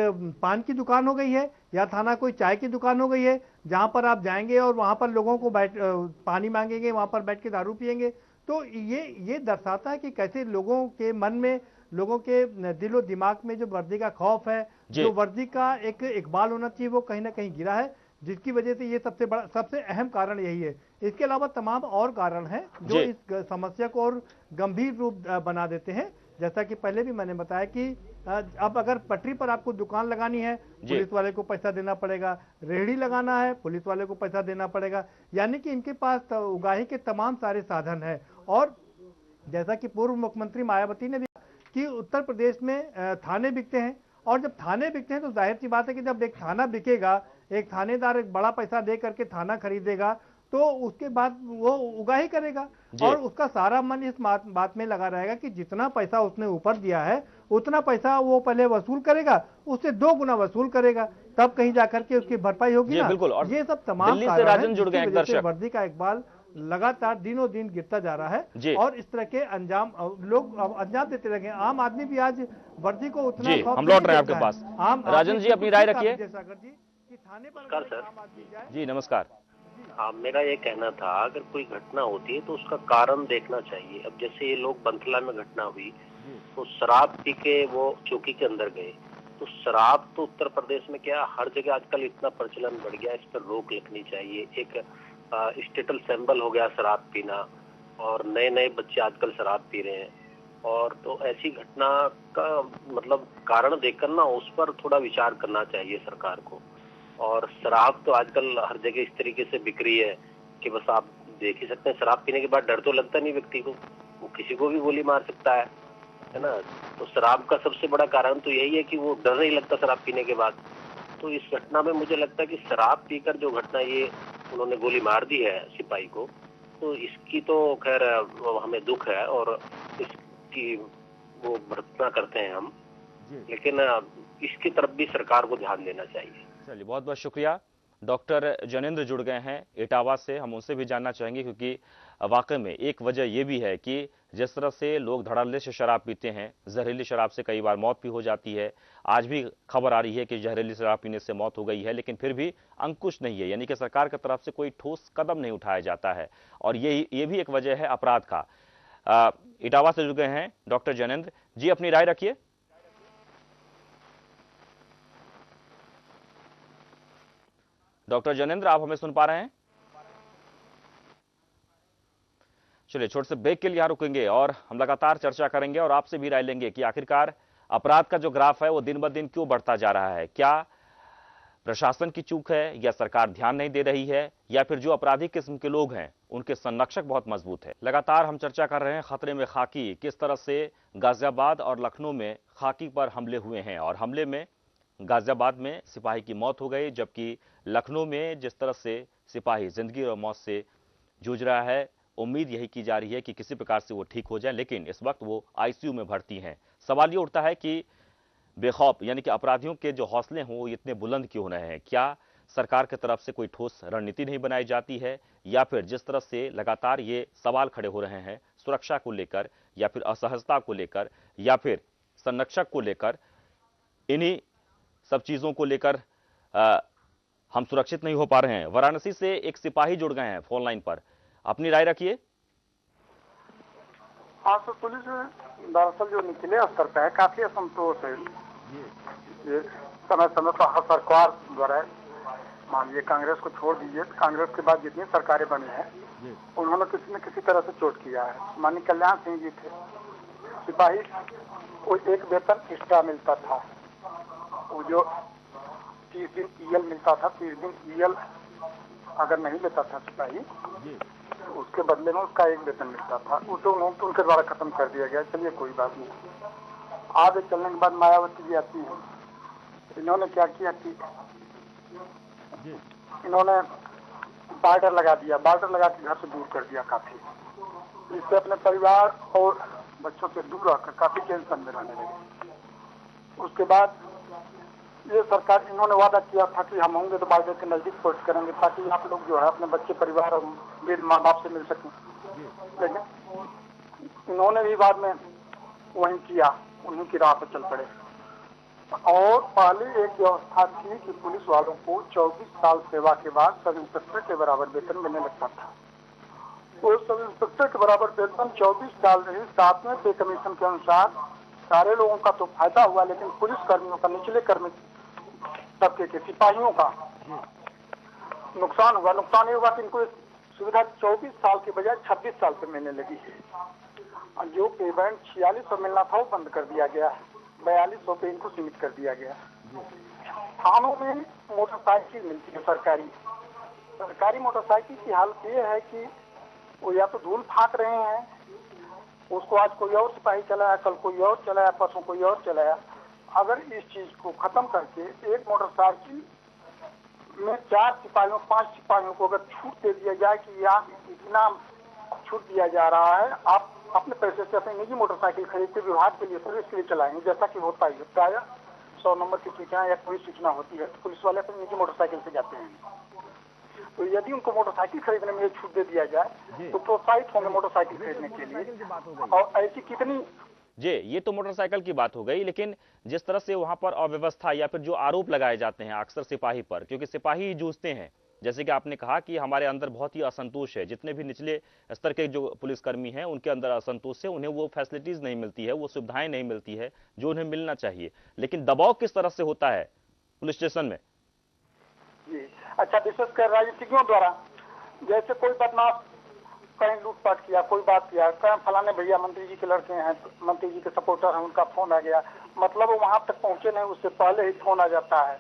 पान की दुकान हो गई है, या थाना कोई चाय की दुकान हो गई है जहां पर आप जाएंगे और वहां पर लोगों को पानी मांगेंगे, वहां पर बैठ के दारू पिएंगे? तो ये दर्शाता है कि कैसे लोगों के मन में, लोगों के दिलो दिमाग में जो वर्दी का खौफ है, जो वर्दी का एक इकबाल होना चाहिए, वो कहीं ना कहीं गिरा है, जिसकी वजह से ये सबसे अहम कारण यही है। इसके अलावा तमाम और कारण हैं जो इस समस्या को और गंभीर रूप बना देते हैं। जैसा कि पहले भी मैंने बताया कि अब अगर पटरी पर आपको दुकान लगानी है, पुलिस वाले को पैसा देना पड़ेगा, रेहड़ी लगाना है, पुलिस वाले को पैसा देना पड़ेगा, यानी कि इनके पास उगाही के तमाम सारे साधन हैं। और जैसा कि पूर्व मुख्यमंत्री मायावती ने भी कि उत्तर प्रदेश में थाने बिकते हैं, और जब थाने बिकते हैं तो जाहिर सी बात है कि जब एक थाना बिकेगा, एक थानेदार एक बड़ा पैसा दे करके थाना खरीदेगा, तो उसके बाद वो उगाही करेगा और उसका सारा मन इस बात में लगा रहेगा कि जितना पैसा उसने ऊपर दिया है उतना पैसा वो पहले वसूल करेगा, उससे 2 गुना वसूल करेगा, तब कहीं जाकर के उसकी भरपाई होगी ना। और ये सब तमाम वर्दी का इकबाल लगातार दिनों दिन गिरता जा रहा है और इस तरह के अंजाम लोग अंजाम देते रहे। आम आदमी भी आज वर्दी को उतना हम लौट रहे हैं आपके पास। राजन जी अपनी राय रखिए। थाने पर आम आदमी जाए। जी नमस्कार। हाँ, मेरा ये कहना था, अगर कोई घटना होती है तो उसका कारण देखना चाहिए। अब जैसे ये लोग बंथला में घटना हुई तो शराब पी के वो चौकी के अंदर गए, तो शराब तो उत्तर प्रदेश में क्या हर जगह आजकल इतना प्रचलन बढ़ गया, इस पर रोक लगनी चाहिए। एक स्टेटल सिंबल हो गया शराब पीना, और नए नए बच्चे आजकल शराब पी रहे हैं। और तो ऐसी घटना का मतलब कारण देखकर ना उस पर थोड़ा विचार करना चाहिए सरकार को। और शराब तो आजकल हर जगह इस तरीके से बिक रही है कि बस आप देख ही सकते हैं, शराब पीने के बाद डर तो लगता नहीं व्यक्ति को, वो किसी को भी गोली मार सकता है ना। तो शराब का सबसे बड़ा कारण तो यही है कि वो डर नहीं लगता शराब पीने के बाद। तो इस घटना में मुझे लगता है कि शराब पीकर जो घटना ये उन्होंने गोली मार दी है सिपाही को, तो इसकी तो खैर हमें दुख है और इसकी वो भर्त्सना करते हैं हम, लेकिन इसकी तरफ भी सरकार को ध्यान देना चाहिए। चलिए, बहुत बहुत शुक्रिया। डॉक्टर जनेंद्र जुड़ गए हैं इटावा से, हम उनसे भी जानना चाहेंगे क्योंकि वाकई में एक वजह यह भी है कि जिस तरह से लोग धड़ल्ले से शराब पीते हैं, जहरीली शराब से कई बार मौत भी हो जाती है। आज भी खबर आ रही है कि जहरीली शराब पीने से मौत हो गई है, लेकिन फिर भी अंकुश नहीं है, यानी कि सरकार की तरफ से कोई ठोस कदम नहीं उठाया जाता है और ये भी एक वजह है अपराध का। इटावा से जुड़ गए हैं डॉक्टर जनेंद्र जी, अपनी राय रखिए। डॉक्टर जनेंद्र, आप हमें सुन पा रहे हैं? चलिए, छोटे से ब्रेक के लिए यहां रुकेंगे और हम लगातार चर्चा करेंगे और आपसे भी राय लेंगे कि आखिरकार अपराध का जो ग्राफ है वो दिन ब दिन क्यों बढ़ता जा रहा है। क्या प्रशासन की चूक है, या सरकार ध्यान नहीं दे रही है, या फिर जो अपराधी किस्म के लोग हैं उनके संरक्षक बहुत मजबूत है। लगातार हम चर्चा कर रहे हैं खतरे में खाकी, किस तरह से गाजियाबाद और लखनऊ में खाकी पर हमले हुए हैं और हमले में गाजियाबाद में सिपाही की मौत हो गई, जबकि लखनऊ में जिस तरह से सिपाही जिंदगी और मौत से जूझ रहा है, उम्मीद यही की जा रही है कि किसी प्रकार से वो ठीक हो जाए, लेकिन इस वक्त वो आईसीयू में भर्ती हैं। सवाल ये उठता है कि बेखौफ यानी कि अपराधियों के जो हौसले हों वो इतने बुलंद क्यों हो रहे हैं? क्या सरकार की तरफ से कोई ठोस रणनीति नहीं बनाई जाती है, या फिर जिस तरह से लगातार ये सवाल खड़े हो रहे हैं सुरक्षा को लेकर, या फिर असहजता को लेकर, या फिर संरक्षक को लेकर, इन्हीं सब चीजों को लेकर हम सुरक्षित नहीं हो पा रहे हैं। वाराणसी से एक सिपाही जुड़ गए हैं फोन लाइन पर, अपनी राय रखिए। हाँ सर, पुलिस दरअसल जो निचले स्तर पे है काफी असंतोष है। ये समय समय पर हर सरकार द्वारा, मान लीजिए कांग्रेस को छोड़ दीजिए, कांग्रेस के बाद जितनी सरकारें बनी हैं उन्होंने किसी न किसी तरह से चोट किया है। माननीय कल्याण सिंह जी थे, सिपाही को एक वेतन एक्स्ट्रा मिलता था, वो जो 30 दिन ईएल मिलता था, 30 दिन ईएल अगर नहीं लेता था सिपाही तो उसके बदले में उसका एक वेतन मिलता था, वो तो उनके द्वारा खत्म कर दिया गया। चलिए कोई बात नहीं। आगे चलने के बाद मायावती जी आती है, इन्होंने क्या किया कि इन्होंने बॉर्डर लगा दिया, बॉर्डर लगा के घर से दूर कर दिया काफी, इससे अपने परिवार और बच्चों से दूर रहकर काफी टेंशन में रहने लगे। उसके बाद ये सरकार, इन्होंने वादा किया था कि हम होंगे तो बॉर्डर के नजदीक पोस्ट करेंगे ताकि आप लोग जो है अपने बच्चे परिवार और वृद्ध माँ बाप से मिल सकें, लेकिन इन्होंने भी बाद में वही किया, उन्हीं की राह पर चल पड़े। और पहले एक व्यवस्था थी कि पुलिस वालों को 24 साल सेवा के बाद सब इंस्पेक्टर के बराबर वेतन मिलने लगता था। तो सब इंस्पेक्टर के बराबर वेतन 24 साल रही, 7वें पे कमीशन के अनुसार सारे लोगों का तो फायदा हुआ, लेकिन पुलिस कर्मियों का, निचले कर्मी तबके के सिपाहियों का नुकसान हुआ। नुकसान ये हुआ कि इनको सुविधा 24 साल के बजाय 26 साल पे मिलने लगी है। जो पेमेंट 4600 मिलना था वो बंद कर दिया गया, 4200 पे इनको सीमित कर दिया गया। थानों में मोटरसाइकिल मिलती है सरकारी मोटरसाइकिल की हालत ये है कि वो या तो धूल फाक रहे हैं, उसको आज कोई और सिपाही चलाया, कल कोई और चलाया, परसों कोई और चलाया। अगर इस चीज को खत्म करके एक मोटरसाइकिल में 4 सिपाहियों 5 सिपाहियों को अगर छूट दे दिया जाए कि यहाँ इतना छूट दिया जा रहा है, आप अपने पैसे से अपनी निजी मोटरसाइकिल खरीद के विभाग के लिए, सर्विस के लिए चलाएंगे, जैसा कि होता ही होता है। 100 नंबर की सूचना या कोई सूचना होती है तो पुलिस वाले अपनी निजी मोटरसाइकिल से जाते हैं। तो यदि उनको मोटरसाइकिल खरीदने में छूट दे दिया जाए तो प्रोत्साहित होंगे मोटरसाइकिल खरीदने के लिए। और ऐसी कितनी जी, ये तो मोटरसाइकिल की बात हो गई, लेकिन जिस तरह से वहां पर अव्यवस्था या फिर जो आरोप लगाए जाते हैं अक्सर सिपाही पर, क्योंकि सिपाही जूझते हैं, जैसे कि आपने कहा कि हमारे अंदर बहुत ही असंतोष है, जितने भी निचले स्तर के जो पुलिसकर्मी हैं उनके अंदर असंतोष है, उन्हें वो फैसिलिटीज नहीं मिलती है, वो सुविधाएं नहीं मिलती है जो उन्हें मिलना चाहिए। लेकिन दबाव किस तरह से होता है पुलिस स्टेशन में? जी अच्छा, विशेषकर राजनीतिज्ञों द्वारा, जैसे कोई बदमाश कहीं लूटपाट किया, कोई बात किया, कहीं फलाने भैया मंत्री जी के लड़के हैं, मंत्री जी के सपोर्टर हैं, उनका फोन आ गया, मतलब वो वहां तक पहुंचे नहीं उससे पहले ही फोन आ जाता है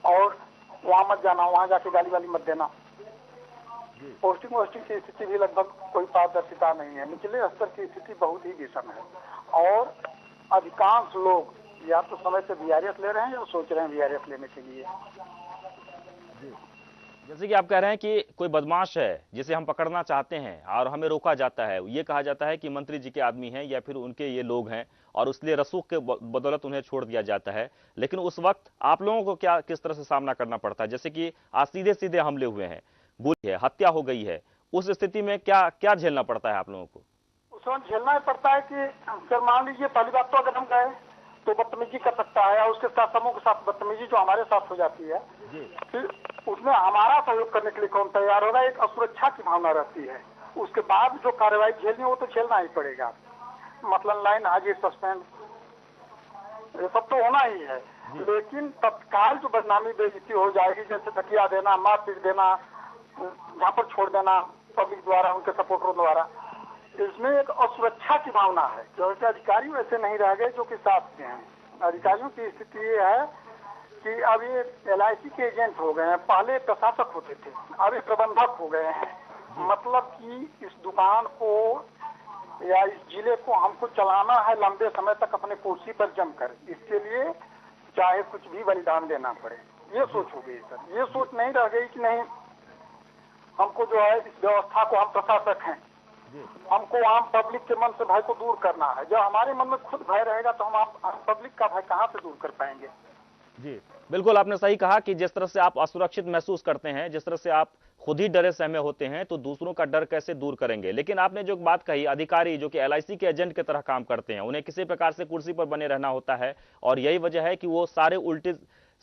और वहां मत जाना, वहां जाके गाली वाली मत देना। पोस्टिंग वोस्टिंग की स्थिति भी लगभग कोई पारदर्शिता नहीं है। निचले स्तर की स्थिति बहुत ही विषम है और अधिकांश लोग या तो समय से वीआरएस ले रहे हैं या सोच रहे हैं वीआरएस लेने के लिए। जैसे कि आप कह रहे हैं कि कोई बदमाश है जिसे हम पकड़ना चाहते हैं और हमें रोका जाता है, ये कहा जाता है कि मंत्री जी के आदमी हैं या फिर उनके ये लोग हैं और इसलिए रसूख के बदौलत उन्हें छोड़ दिया जाता है। लेकिन उस वक्त आप लोगों को क्या किस तरह से सामना करना पड़ता है? जैसे कि आज सीधे सीधे हमले हुए हैं, गोली है, हत्या हो गई है, उस स्थिति में क्या क्या झेलना पड़ता है आप लोगों को? उसमें झेलना ही पड़ता है कि सर मान लीजिए पहली बात तो अगर हम गए तो बदतमीजी कर सकता है, और उसके साथ समूह के साथ बदतमीजी जो हमारे साथ हो जाती है, फिर उसमें हमारा सहयोग करने के लिए कौन तैयार होगा? एक असुरक्षा की भावना रहती है। उसके बाद जो कार्रवाई झेलनी वो तो झेलना ही पड़ेगा, मतलब लाइन हाजिर, सस्पेंड, ये सब तो होना ही है। लेकिन तत्काल जो बदनामी बेइज्जती हो जाएगी, जैसे धकिया देना, मार पीट देना, जहाँ पर छोड़ देना पब्लिक द्वारा, उनके सपोर्टरों द्वारा, इसमें एक असुरक्षा की भावना है, क्योंकि अधिकारी वैसे नहीं रह गए जो कि साथ में हैं। अधिकारियों की स्थिति ये है कि अब ये LIC के एजेंट हो गए हैं, पहले प्रशासक होते थे, अब ये प्रबंधक हो गए हैं। मतलब कि इस दुकान को या इस जिले को हमको चलाना है लंबे समय तक अपने कुर्सी पर जमकर, इसके लिए चाहे कुछ भी बलिदान देना पड़े, ये सोच हो गई सर। ये सोच नहीं रह गई कि नहीं हमको जो है इस व्यवस्था को, हम प्रशासक हैं, हमको आम पब्लिक के मन से भय को दूर करना है। जब हमारे मन में खुद भय रहेगा तो हम आम पब्लिक का भय कहाँ से दूर कर पाएंगे? जी बिल्कुल, आपने सही कहा कि जिस तरह से आप असुरक्षित महसूस करते हैं, जिस तरह से आप खुद ही डरे सहमे होते हैं, तो दूसरों का डर कैसे दूर करेंगे? लेकिन आपने जो बात कही, अधिकारी जो कि LIC के एजेंट की तरह काम करते हैं, उन्हें किसी प्रकार से कुर्सी पर बने रहना होता है और यही वजह है कि वो सारे उल्टे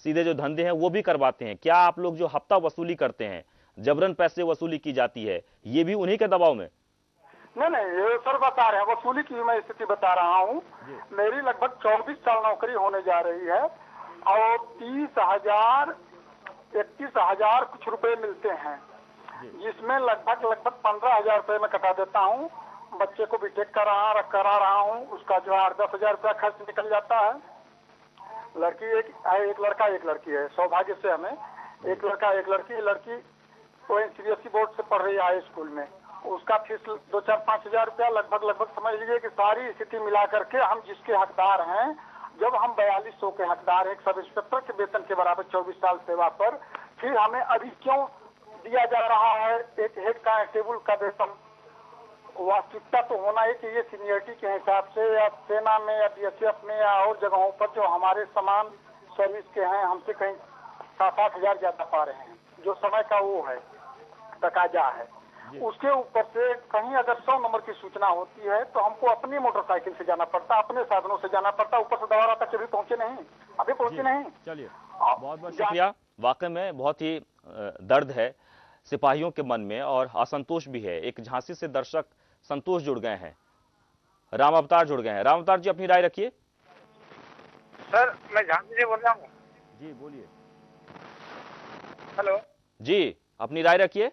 सीधे जो धंधे हैं वो भी करवाते हैं। क्या आप लोग जो हफ्ता वसूली करते हैं, जबरन पैसे वसूली की जाती है, ये भी उन्हीं के दबाव में? नहीं, ये सर बता रहे हैं, वसूली की मैं स्थिति बता रहा हूँ। मेरी लगभग 24 साल नौकरी होने जा रही है और 30,000 31,000 कुछ रुपए मिलते हैं, जिसमें लगभग 15,000 रुपए मैं कटा देता हूँ। बच्चे को बीटेक करा रहा हूँ, उसका जो है 8-10,000 रुपया खर्च निकल जाता है। लड़की एक लड़का एक लड़की है, सौभाग्य से हमें एक लड़का एक लड़की। लड़की वो CBSE बोर्ड से पढ़ रही है हाई स्कूल में, उसका फीस 2-4-5,000 रुपया लगभग समझ लीजिए कि सारी स्थिति मिला करके हम जिसके हकदार हैं, जब हम 4200 के हकदार हैं, एक सब इंस्पेक्टर के वेतन के बराबर 24 साल सेवा पर, फिर हमें अभी क्यों दिया जा रहा है एक हेड कांस्टेबल का वेतन? वास्तविकता तो होना है कि ये सीनियरिटी के हिसाब से या सेना में या BSF में या और जगहों पर जो हमारे समान सर्विस के हैं, हमसे कहीं 7-8 हजार ज्यादा पा रहे हैं, जो समय का वो है तकाजा है। उसके ऊपर से कहीं अगर 100 नंबर की सूचना होती है तो हमको अपनी मोटरसाइकिल से जाना पड़ता, अपने साधनों से जाना पड़ता, ऊपर से दवारा तक अभी पहुंचे नहीं। चलिए, बहुत बहुत शुक्रिया। वाकई में बहुत ही दर्द है सिपाहियों के मन में और असंतोष भी है। एक झांसी से दर्शक संतोष जुड़ गए हैं, राम अवतार जुड़ गए हैं। राम अवतार जी, अपनी राय रखिए। सर, मैं झांसी से बोल रहा हूँ। जी बोलिए। हेलो जी, अपनी राय रखिए।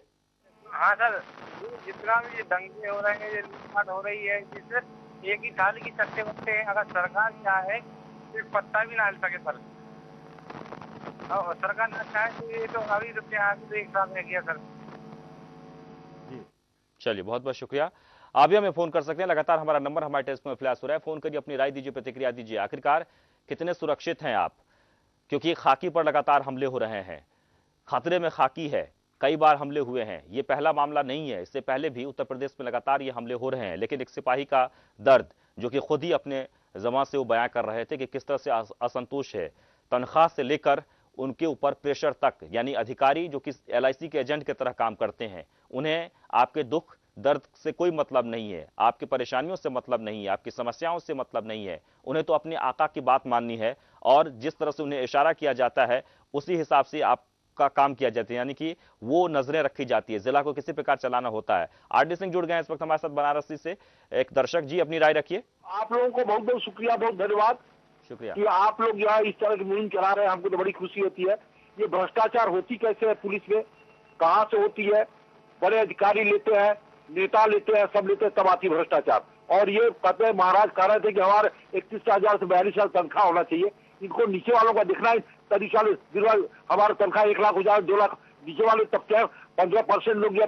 हाँ सर, जितना भी ये दंगे हो रहे हैं, ये लूटपाट हो रही है, जिससे एक ही थाली की चक्के बनते हैं। अगर सरकार चाहे तो एक पत्ता भी ना हिल सके सर, और सरकार ना चाहे तो ये तो अभी तो एक साल में किया सर। जी चलिए, बहुत बहुत शुक्रिया। आप भी हमें फोन कर सकते हैं, लगातार हमारा नंबर हमारे टेस्ट में फ्लैश हो रहा है। फोन करिए, अपनी राय दीजिए, प्रतिक्रिया दीजिए। आखिरकार कितने सुरक्षित हैं आप? क्योंकि खाकी पर लगातार हमले हो रहे हैं, खतरे में खाकी है, कई बार हमले हुए हैं। ये पहला मामला नहीं है, इससे पहले भी उत्तर प्रदेश में लगातार ये हमले हो रहे हैं। लेकिन एक सिपाही का दर्द, जो कि खुद ही अपने ज़बान से वो बयां कर रहे थे कि किस तरह से असंतोष है, तनख्वाह से लेकर उनके ऊपर प्रेशर तक। यानी अधिकारी जो कि LIC के एजेंट की तरह काम करते हैं, उन्हें आपके दुख दर्द से कोई मतलब नहीं है, आपकी परेशानियों से मतलब नहीं है, आपकी समस्याओं से मतलब नहीं है। उन्हें तो अपने आका की बात माननी है और जिस तरह से उन्हें इशारा किया जाता है उसी हिसाब से आपका काम किया जाता है, यानी कि वो नजरें रखी जाती है, जिला को किसी प्रकार चलाना होता है। RD सिंह जुड़ गए हैं इस वक्त हमारे साथ बनारसी से, एक दर्शक। जी, अपनी राय रखिए। आप लोगों को बहुत बहुत शुक्रिया, बहुत धन्यवाद शुक्रिया कि आप लोग यहाँ इस तरह की मुहिम चला रहे हैं। हमको तो बड़ी खुशी होती है। ये भ्रष्टाचार होती कैसे है पुलिस में, कहाँ से होती है? बड़े अधिकारी लेते हैं, नेता लेते हैं, सब लेते हैं, तब आती भ्रष्टाचार। और ये कहते हैं, महाराज कह रहे थे कि हमारे 31,000 से 42,000 तनख्वाह होना चाहिए। इनको नीचे वालों का दिखना है, 40 हमारा तनख्वाह 1 लाख हो जाए, 2 लाख। नीचे वाले तब क्या 15% लोग, या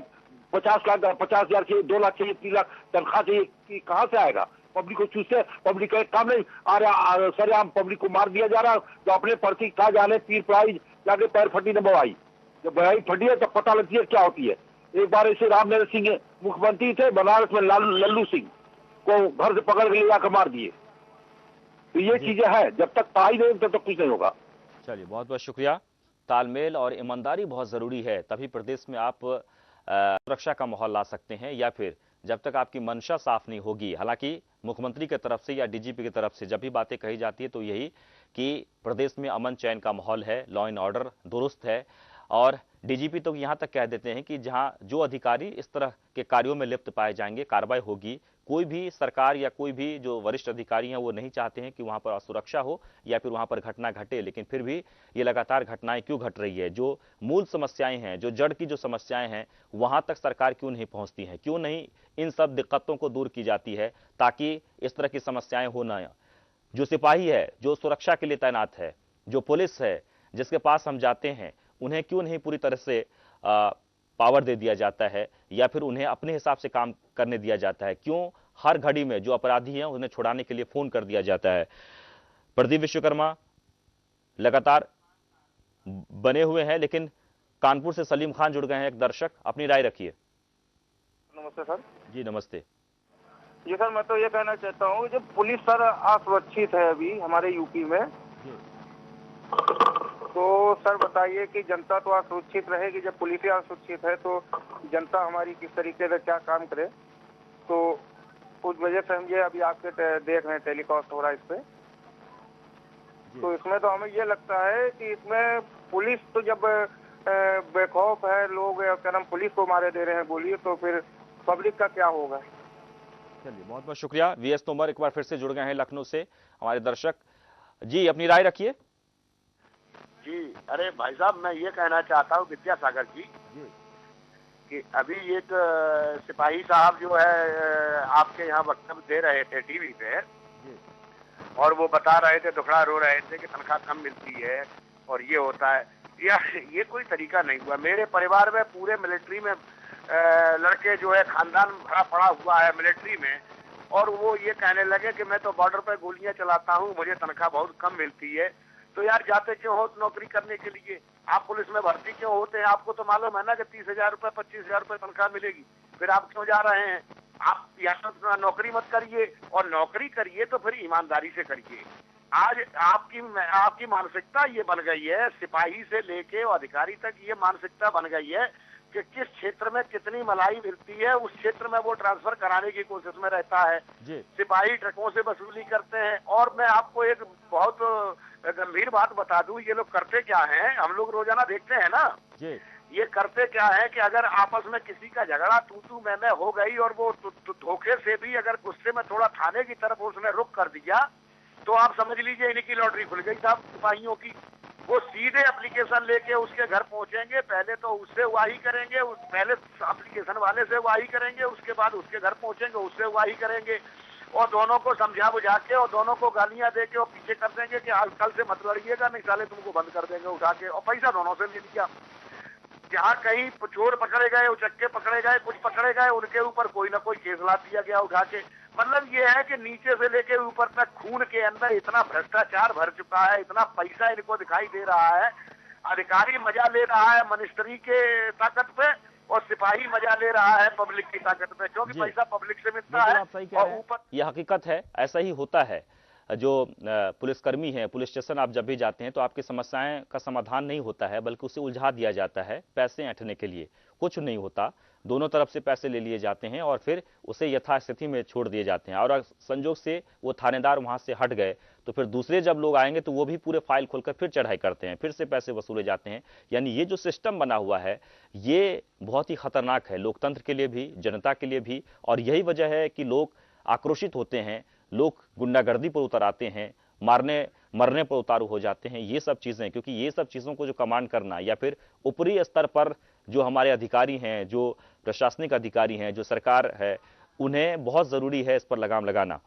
50,000 चाहिए, 2 लाख चाहिए, 3 लाख तनख्वाह चाहिए, कहाँ से आएगा? पब्लिक को चूसते, पब्लिक का एक काम नहीं आ रहा, सरेआम पब्लिक को मार दिया जा रहा। तो अपने प्रति कहा जाने पीर प्राइज जाके पैर फटी न बवाई। जब बयाई फटी है तब पता लगती है क्या होती है। एक बार ऐसे रामनगर सिंह मुख्यमंत्री थे, बनारस में लल्लू सिंह को घर से पकड़ के ले जाकर मार दिए। तो ये चीजें हैं, जब तक पढ़ाई नहीं तब तक कुछ नहीं होगा। चलिए, बहुत बहुत शुक्रिया। तालमेल और ईमानदारी बहुत जरूरी है, तभी प्रदेश में आप सुरक्षा का माहौल ला सकते हैं, या फिर जब तक आपकी मंशा साफ नहीं होगी। हालांकि मुख्यमंत्री की तरफ से या डीजीपी की तरफ से जब भी बातें कही जाती है तो यही कि प्रदेश में अमन चैन का माहौल है, लॉ एंड ऑर्डर दुरुस्त है, और डीजीपी तो यहां तक कह देते हैं कि जहां जो अधिकारी इस तरह के कार्यों में लिप्त पाए जाएंगे कार्रवाई होगी। कोई भी सरकार या कोई भी जो वरिष्ठ अधिकारी हैं वो नहीं चाहते हैं कि वहां पर असुरक्षा हो या फिर वहां पर घटना घटे, लेकिन फिर भी ये लगातार घटनाएं क्यों घट रही है? जो मूल समस्याएं हैं, जो जड़ की जो समस्याएं हैं, वहां तक सरकार क्यों नहीं पहुंचती है? क्यों नहीं इन सब दिक्कतों को दूर की जाती है ताकि इस तरह की समस्याएं हो ना? जो सिपाही है, जो सुरक्षा के लिए तैनात है, जो पुलिस है, जिसके पास हम जाते हैं, उन्हें क्यों नहीं पूरी तरह से पावर दे दिया जाता है या फिर उन्हें अपने हिसाब से काम करने दिया जाता है? क्यों हर घड़ी में जो अपराधी हैं उन्हें छुड़ाने के लिए फोन कर दिया जाता है? प्रदीप विश्वकर्मा लगातार बने हुए हैं, लेकिन कानपुर से सलीम खान जुड़ गए हैं, एक दर्शक। अपनी राय रखिए। नमस्ते सर। जी नमस्ते। जी सर, मैं तो ये कहना चाहता हूँ, जब पुलिस सर असुरक्षित है अभी हमारे यूपी में, तो सर बताइए कि जनता तो असुरक्षित रहेगी। जब पुलिस ही असुरक्षित है तो जनता हमारी किस तरीके से क्या काम करे? तो उस वजह से हम ये अभी आपके देख रहे हैं टेलीकास्ट हो रहा है इस पे, तो इसमें तो हमें ये लगता है कि इसमें पुलिस तो जब बेखौफ है, लोग क्या नाम पुलिस को मारे दे रहे हैं गोली, तो फिर पब्लिक का क्या होगा? चलिए, बहुत बहुत शुक्रिया। वीएस तोमर एक बार फिर से जुड़ गए हैं लखनऊ से हमारे दर्शक। जी अपनी राय रखिए। जी अरे भाई साहब, मैं ये कहना चाहता हूँ विद्यासागर जी कि अभी एक सिपाही साहब जो है आपके यहाँ वक्तव्य दे रहे थे टीवी पे, और वो बता रहे थे, दुखड़ा रो रहे थे कि तनख्वाह कम मिलती है और ये होता है। ये कोई तरीका नहीं हुआ। मेरे परिवार में पूरे मिलिट्री में लड़के जो है खानदान भरा पड़ा हुआ है मिलिट्री में, और वो ये कहने लगे कि मैं तो बॉर्डर पर गोलियां चलाता हूँ, मुझे तनख्वाह बहुत कम मिलती है। तो यार जाते क्यों हो नौकरी करने के लिए? आप पुलिस में भर्ती क्यों होते हैं? आपको तो मालूम है ना कि 30,000 रुपए 25,000 रुपए तनख्वाह मिलेगी, फिर आप क्यों जा रहे हैं? आप या तो नौकरी मत करिए, और नौकरी करिए तो फिर ईमानदारी से करिए। आज आपकी मानसिकता ये बन गई है, सिपाही से लेके और अधिकारी तक ये मानसिकता बन गई है कि किस क्षेत्र में कितनी मलाई मिलती है उस क्षेत्र में वो ट्रांसफर कराने की कोशिश में रहता है। सिपाही ट्रकों से वसूली करते हैं। और मैं आपको एक बहुत गंभीर बात बता दूं, ये लोग करते क्या हैं, हम लोग रोजाना देखते हैं ना, ये करते क्या है कि अगर आपस में किसी का झगड़ा तू मैं हो गई और वो धोखे से भी अगर गुस्से में थोड़ा थाने की तरफ उसने रुख कर दिया, तो आप समझ लीजिए इनकी लॉटरी खुल गई साहब सिपाहियों की। वो सीधे एप्लीकेशन लेके उसके घर पहुंचेंगे, पहले तो उससे वाही करेंगे, पहले एप्लीकेशन वाले से वाही करेंगे, उसके बाद उसके घर पहुंचेंगे, उससे वाही करेंगे, और दोनों को समझा बुझा के और दोनों को गालियां दे के और पीछे कर देंगे कि आज कल से मत लड़िएगा, नहीं साले तुमको बंद कर देंगे उठा के, और पैसा दोनों से ले लिया। जहाँ कहीं चोर पकड़े गए, उचक्के पकड़े गए, कुछ पकड़े गए, उनके ऊपर कोई ना कोई केस ला दिया गया उठा के। मतलब ये है कि नीचे से लेके ऊपर तक खून के अंदर इतना भ्रष्टाचार भर चुका है, इतना पैसा इनको दिखाई दे रहा है। अधिकारी मजा ले रहा है मिनिस्ट्री के ताकत पे, और सिपाही मजा ले रहा है पब्लिक की ताकत पे, क्योंकि पैसा पब्लिक से मिलता है। और ऊपर यह हकीकत है, ऐसा ही होता है। जो पुलिसकर्मी हैं, पुलिस स्टेशन आप जब भी जाते हैं तो आपकी समस्याएं का समाधान नहीं होता है, बल्कि उसे उलझा दिया जाता है पैसे ऐंठने के लिए। कुछ नहीं होता, दोनों तरफ से पैसे ले लिए जाते हैं और फिर उसे यथास्थिति में छोड़ दिए जाते हैं। और संजोग से वो थानेदार वहां से हट गए तो फिर दूसरे जब लोग आएंगे तो वो भी पूरे फाइल खोलकर फिर चढ़ाई करते हैं, फिर से पैसे वसूले जाते हैं। यानी ये जो सिस्टम बना हुआ है ये बहुत ही खतरनाक है, लोकतंत्र के लिए भी, जनता के लिए भी। और यही वजह है कि लोग आक्रोशित होते हैं, लोग गुंडागर्दी पर उतर आते हैं, मरने पर उतारू हो जाते हैं। ये सब चीजें, क्योंकि ये सब चीजों को जो कमांड करना या फिर ऊपरी स्तर पर जो हमारे अधिकारी हैं, जो प्रशासनिक अधिकारी हैं, जो सरकार है, उन्हें बहुत जरूरी है इस पर लगाम लगाना।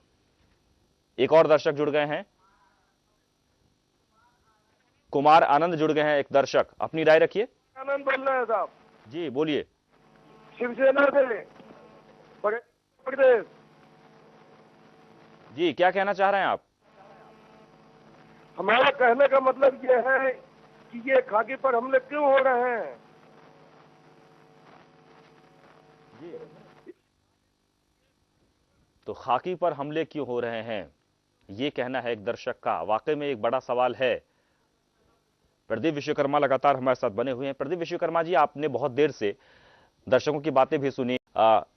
एक और दर्शक जुड़ गए हैं, कुमार आनंद जुड़ गए हैं, एक दर्शक। अपनी राय रखिए। आनंद बोल रहे हैं साहब। जी बोलिए। शिवसेना से जी क्या कहना चाह रहे हैं आप? हमारा कहने का मतलब यह है कि ये खाकी पर हमले क्यों हो रहे हैं। तो खाकी पर हमले क्यों हो रहे हैं, ये कहना है एक दर्शक का। वाकई में एक बड़ा सवाल है। प्रदीप विश्वकर्मा लगातार हमारे साथ बने हुए हैं। प्रदीप विश्वकर्मा जी, आपने बहुत देर से दर्शकों की बातें भी सुनी,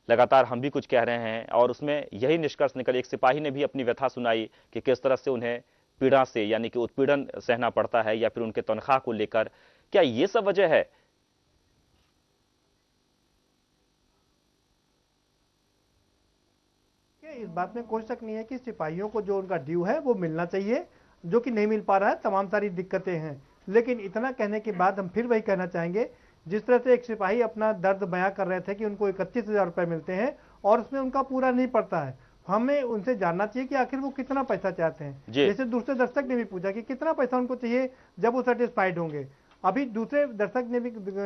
लगातार हम भी कुछ कह रहे हैं और उसमें यही निष्कर्ष निकल, एक सिपाही ने भी अपनी व्यथा सुनाई कि किस तरह से उन्हें पीड़ा से यानी कि उत्पीड़न सहना पड़ता है या फिर उनके तनख्वाह को लेकर। क्या ये सब वजह है? इस बात में कोई शक नहीं है कि सिपाहियों को जो उनका ड्यू है वो मिलना चाहिए, जो कि नहीं मिल पा रहा है। तमाम सारी दिक्कतें हैं, लेकिन इतना कहने के बाद हम फिर वही कहना चाहेंगे, जिस तरह से एक सिपाही अपना दर्द बयां कर रहे थे कि उनको 31,000 रुपए मिलते हैं और उसमें उनका पूरा नहीं पड़ता है। हमें उनसे जानना चाहिए कि आखिर वो कितना पैसा चाहते हैं। जैसे दूसरे दर्शक ने भी पूछा कि कितना पैसा उनको चाहिए जब वो सेटिस्फाइड होंगे। अभी दूसरे दर्शक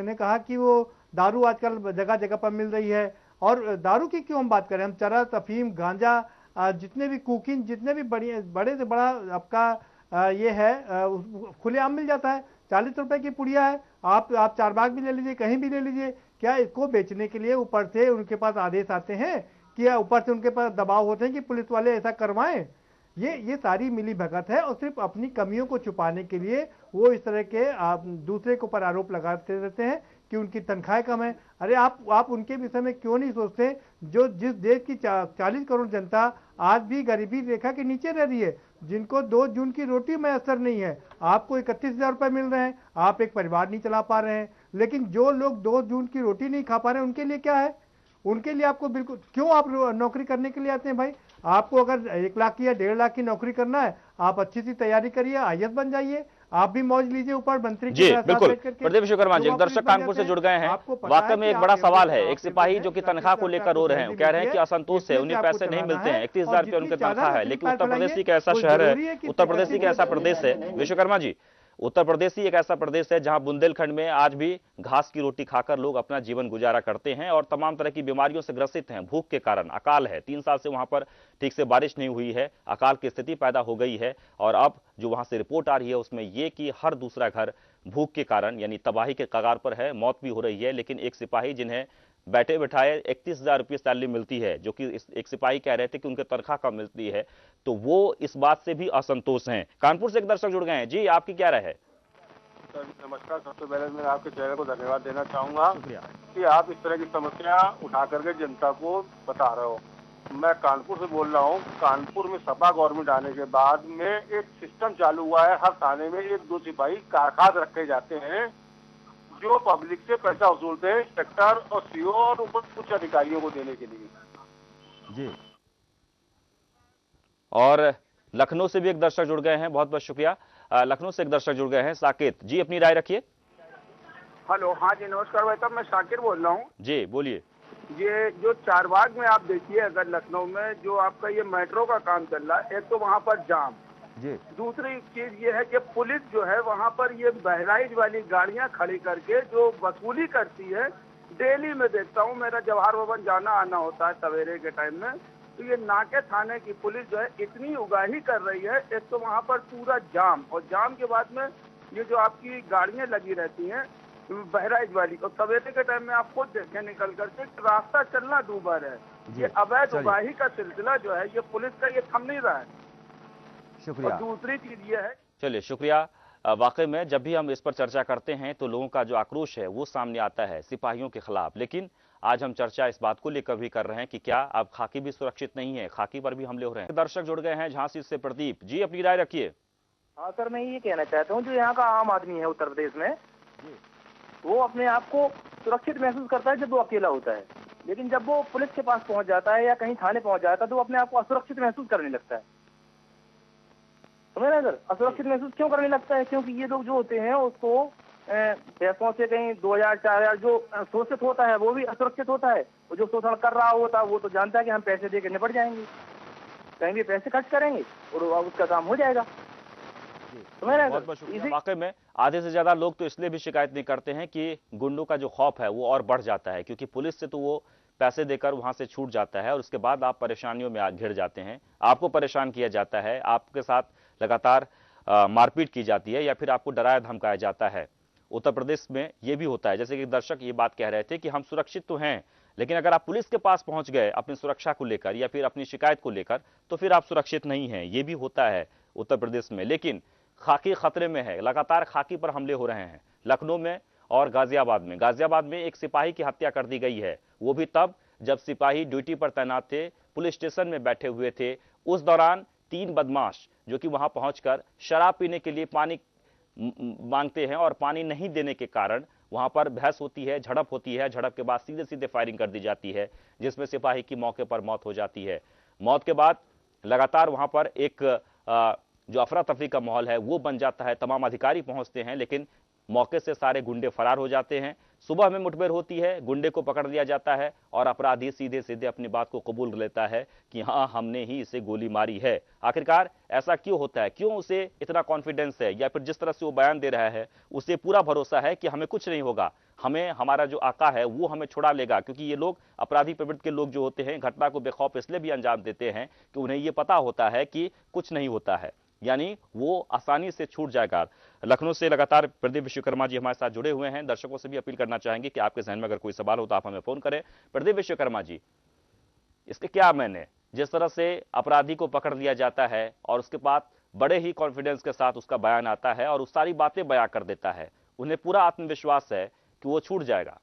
ने कहा कि वो दारू आजकल जगह जगह पर मिल रही है, और दारू की क्यों हम बात करें, हम चरस, अफीम, गांजा, जितने भी कुकिंग, जितने भी बड़े से बड़ा आपका ये है खुलेआम मिल जाता है। 40 रुपए की पुड़िया है, आप चारबाग भी ले लीजिए, कहीं भी ले लीजिए। क्या इसको बेचने के लिए ऊपर से उनके पास आदेश आते हैं कि ऊपर से उनके पास दबाव होते हैं कि पुलिस वाले ऐसा करवाएं? ये सारी मिली भगत है और सिर्फ अपनी कमियों को छुपाने के लिए वो इस तरह के दूसरे के ऊपर आरोप लगाते रहते हैं कि उनकी तनख्वाहें कम है। अरे आप उनके विषय में क्यों नहीं सोचते, जो जिस देश की 40 करोड़ जनता आज भी गरीबी रेखा के नीचे रह रही है, जिनको 2 जून की रोटी मैसर नहीं है। आपको 31,000 रुपए मिल रहे हैं, आप एक परिवार नहीं चला पा रहे हैं, लेकिन जो लोग 2 जून की रोटी नहीं खा पा रहे हैं उनके लिए क्या है? उनके लिए आपको बिल्कुल क्यों आप नौकरी करने के लिए आते हैं भाई? आपको अगर 1 लाख की या 1.5 लाख की नौकरी करना है, आप अच्छी सी तैयारी करिए, IAS बन जाइए, आप भी मौज लीजिए ऊपर मंत्री जी बिल्कुल। प्रदीप विश्वकर्मा जी, एक दर्शक कानपुर से जुड़ गए हैं। वाकई में एक बड़ा सवाल है। एक सिपाही जो कि तनख्वाह को लेकर रो रहे हैं, कह रहे हैं कि असंतोष है, उन्हें पैसे नहीं मिलते हैं। 31,000 रुपये उनकी तनख्वाह है, लेकिन उत्तर प्रदेश ही एक ऐसा शहर है, उत्तर प्रदेश ही एक ऐसा प्रदेश है विश्वकर्मा जी, उत्तर प्रदेश ही एक ऐसा प्रदेश है जहां बुंदेलखंड में आज भी घास की रोटी खाकर लोग अपना जीवन गुजारा करते हैं और तमाम तरह की बीमारियों से ग्रसित हैं। भूख के कारण, अकाल है, 3 साल से वहां पर ठीक से बारिश नहीं हुई है, अकाल की स्थिति पैदा हो गई है। और अब जो वहां से रिपोर्ट आ रही है उसमें यह कि हर दूसरा घर भूख के कारण यानी तबाही के कगार पर है, मौत भी हो रही है। लेकिन एक सिपाही जिन्हें बैठे बिठाए 31,000 रुपये सैलरी मिलती है, जो कि एक सिपाही कह रहे थे कि उनके तनख्वाह कम मिलती है, तो वो इस बात से भी असंतोष हैं। कानपुर से एक दर्शक जुड़ गए हैं। जी, आपकी क्या राय है? सर नमस्कार। सबसे पहले मैं आपके चैनल को धन्यवाद देना चाहूंगा कि आप इस तरह की समस्या उठा करके जनता को बता रहे हो। मैं कानपुर से बोल रहा हूँ। कानपुर में सपा गवर्नमेंट आने के बाद में एक सिस्टम चालू हुआ है, हर थाने में 1-2 सिपाही कारखास रखे जाते हैं जो पब्लिक से पैसा वसूलते हैं, इंस्पेक्टर और CO और ऊपर कुछ अधिकारियों को देने के लिए। जी। और लखनऊ से भी एक दर्शक जुड़ गए हैं, बहुत बहुत शुक्रिया। लखनऊ से एक दर्शक जुड़ गए हैं, साकेत जी, अपनी राय रखिए। हेलो, हाँ जी नमस्कार भाई साहब, मैं शाकिर बोल रहा हूँ। जी बोलिए। ये जो चारबाग में आप देखिए, अगर लखनऊ में जो आपका ये मेट्रो का काम चल रहा है, एक तो वहाँ पर जाम जी, दूसरी चीज ये है कि पुलिस जो है वहाँ पर ये बहराइच वाली गाड़ियाँ खड़ी करके जो वसूली करती है, डेली में देखता हूँ, मेरा जवाहर भवन जाना आना होता है सवेरे के टाइम में, तो ये नाके थाने की पुलिस जो है इतनी उगाही कर रही है। एक तो वहाँ पर पूरा जाम, और जाम के बाद में ये जो आपकी गाड़ियाँ लगी रहती हैं बहराइच वाली, और सवेरे के टाइम में आप खुद देखें निकल करके रास्ता चलना दूभर है। ये अवैध उगाही का सिलसिला जो है ये पुलिस का ये थम नहीं रहा है। शुक्रिया। और दूसरी चीज ये है, चलिए शुक्रिया। वाकई में जब भी हम इस पर चर्चा करते हैं तो लोगों का जो आक्रोश है वो सामने आता है सिपाहियों के खिलाफ, लेकिन आज हम चर्चा इस बात को लेकर भी कर रहे हैं कि क्या अब खाकी भी सुरक्षित नहीं है, खाकी पर भी हमले हो रहे हैं। दर्शक जुड़ गए हैं झांसी से, प्रदीप जी, अपनी राय रखिए। हाँ सर, मैं ये कहना चाहता हूँ, जो यहाँ का आम आदमी है उत्तर प्रदेश में, वो अपने आप को सुरक्षित महसूस करता है जब वो अकेला होता है, लेकिन जब वो पुलिस के पास पहुंच जाता है या कहीं थाने पहुंच जाता है तो वो अपने आप को असुरक्षित महसूस करने लगता है। समझ रहे सर, असुरक्षित महसूस क्यों करने लगता है? क्योंकि ये लोग जो होते हैं उसको पैसों से कहीं 2,000-4,000 जो शोषित होता है वो भी असुरक्षित होता है, और जो शोषण कर रहा होता है वो तो जानता है कि हम पैसे दे के निपट जाएंगे, कहीं भी पैसे खर्च करेंगे और उसका काम हो जाएगा। वाकई में आधे से ज्यादा लोग तो इसलिए भी शिकायत नहीं करते हैं कि गुंडों का जो खौफ है वो और बढ़ जाता है, क्योंकि पुलिस से तो वो पैसे देकर वहां से छूट जाता है और उसके बाद आप परेशानियों में घिर जाते हैं, आपको परेशान किया जाता है, आपके साथ लगातार मारपीट की जाती है या फिर आपको डराया धमकाया जाता है। उत्तर प्रदेश में यह भी होता है, जैसे कि दर्शक ये बात कह रहे थे कि हम सुरक्षित तो हैं, लेकिन अगर आप पुलिस के पास पहुंच गए अपनी सुरक्षा को लेकर या फिर अपनी शिकायत को लेकर तो फिर आप सुरक्षित नहीं हैं। ये भी होता है उत्तर प्रदेश में। लेकिन खाकी खतरे में है, लगातार खाकी पर हमले हो रहे हैं लखनऊ में और गाजियाबाद में। गाजियाबाद में एक सिपाही की हत्या कर दी गई है, वो भी तब जब सिपाही ड्यूटी पर तैनात थे, पुलिस स्टेशन में बैठे हुए थे। उस दौरान 3 बदमाश जो कि वहां पहुंचकर शराब पीने के लिए पानी मांगते हैं और पानी नहीं देने के कारण वहां पर बहस होती है, झड़प होती है। झड़प के बाद सीधे सीधे फायरिंग कर दी जाती है, जिसमें सिपाही की मौके पर मौत हो जाती है। मौत के बाद लगातार वहां पर एक जो अफरा तफरी का माहौल है वो बन जाता है। तमाम अधिकारी पहुंचते हैं, लेकिन मौके से सारे गुंडे फरार हो जाते हैं। सुबह में मुठभेड़ होती है, गुंडे को पकड़ लिया जाता है और अपराधी सीधे सीधे अपनी बात को कबूल लेता है कि हाँ, हमने ही इसे गोली मारी है। आखिरकार ऐसा क्यों होता है, क्यों उसे इतना कॉन्फिडेंस है, या फिर जिस तरह से वो बयान दे रहा है उसे पूरा भरोसा है कि हमें कुछ नहीं होगा, हमें हमारा जो आका है वो हमें छुड़ा लेगा। क्योंकि ये लोग अपराधी प्रवृत्ति के लोग जो होते हैं घटना को बेखौफ इसलिए भी अंजाम देते हैं कि उन्हें ये पता होता है कि कुछ नहीं होता है, यानी वो आसानी से छूट जाएगा। लखनऊ से लगातार प्रदीप विश्वकर्मा जी हमारे साथ जुड़े हुए हैं। दर्शकों से भी अपील करना चाहेंगे कि आपके जहन में अगर कोई सवाल हो तो आप हमें फोन करें। प्रदीप विश्वकर्मा जी, इसके क्या मैंने, जिस तरह से अपराधी को पकड़ लिया जाता है और उसके बाद बड़े ही कॉन्फिडेंस के साथ उसका बयान आता है और उस सारी बातें बयां कर देता है, उन्हें पूरा आत्मविश्वास है कि वो छूट जाएगा।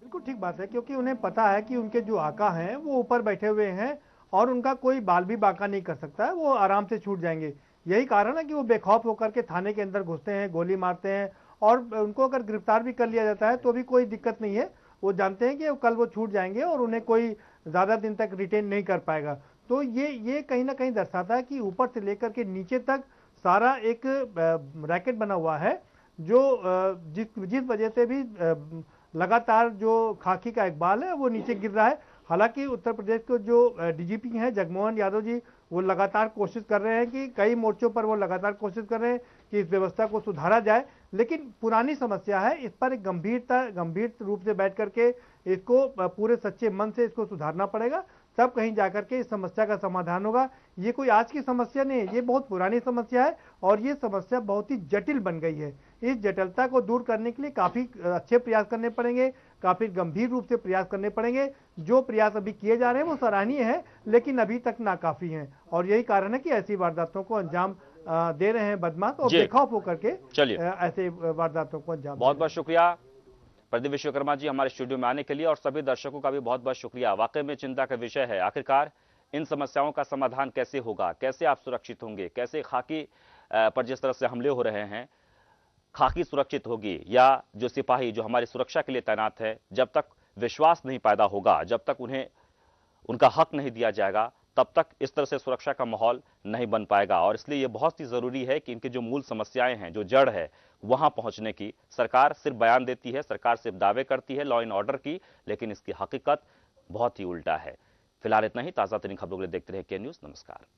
बिल्कुल ठीक बात है, क्योंकि उन्हें पता है कि उनके जो आका हैं वो ऊपर बैठे हुए हैं और उनका कोई बाल भी बांका नहीं कर सकता है, वो आराम से छूट जाएंगे। यही कारण है कि वो बेखौफ होकर के थाने के अंदर घुसते हैं, गोली मारते हैं और उनको अगर गिरफ्तार भी कर लिया जाता है तो भी कोई दिक्कत नहीं है। वो जानते हैं कि कल वो छूट जाएंगे और उन्हें कोई ज़्यादा दिन तक रिटेन नहीं कर पाएगा। तो ये कहीं ना कहीं दर्शाता है कि ऊपर से लेकर के नीचे तक सारा एक रैकेट बना हुआ है, जो जिस वजह से भी लगातार जो खाकी का इकबाल है वो नीचे गिर रहा है। हालांकि उत्तर प्रदेश के जो डीजीपी हैं जगमोहन यादव जी, वो लगातार कोशिश कर रहे हैं कि कई मोर्चों पर वो लगातार कोशिश कर रहे हैं कि इस व्यवस्था को सुधारा जाए, लेकिन पुरानी समस्या है, इस पर एक गंभीर रूप से बैठ करके इसको पूरे सच्चे मन से इसको सुधारना पड़ेगा, तब कहीं जाकर के इस समस्या का समाधान होगा। ये कोई आज की समस्या नहीं है, ये बहुत पुरानी समस्या है और ये समस्या बहुत ही जटिल बन गई है। इस जटिलता को दूर करने के लिए काफी अच्छे प्रयास करने पड़ेंगे, काफी गंभीर रूप से प्रयास करने पड़ेंगे। जो प्रयास अभी किए जा रहे हैं वो सराहनीय है, लेकिन अभी तक नाकाफी हैं और यही कारण है कि ऐसी वारदातों को अंजाम दे रहे हैं बदमाश और बेखौफ होकर के ऐसे वारदातों को अंजाम। बहुत बहुत शुक्रिया प्रदीप विश्वकर्मा जी हमारे स्टूडियो में आने के लिए, और सभी दर्शकों का भी बहुत बहुत शुक्रिया। वाकई में चिंता का विषय है, आखिरकार इन समस्याओं का समाधान कैसे होगा, कैसे आप सुरक्षित होंगे, कैसे खाकी पर जिस तरह से हमले हो रहे हैं खाकी सुरक्षित होगी, या जो सिपाही जो हमारी सुरक्षा के लिए तैनात है, जब तक विश्वास नहीं पैदा होगा, जब तक उन्हें उनका हक नहीं दिया जाएगा, तब तक इस तरह से सुरक्षा का माहौल नहीं बन पाएगा। और इसलिए यह बहुत ही जरूरी है कि इनकी जो मूल समस्याएं हैं, जो जड़ है, वहां पहुंचने की। सरकार सिर्फ बयान देती है, सरकार सिर्फ दावे करती है लॉ एंड ऑर्डर की, लेकिन इसकी हकीकत बहुत ही उल्टा है। फिलहाल इतना ही। ताजा तरीन खबरों के लिए देखते रहिए के न्यूज़। नमस्कार।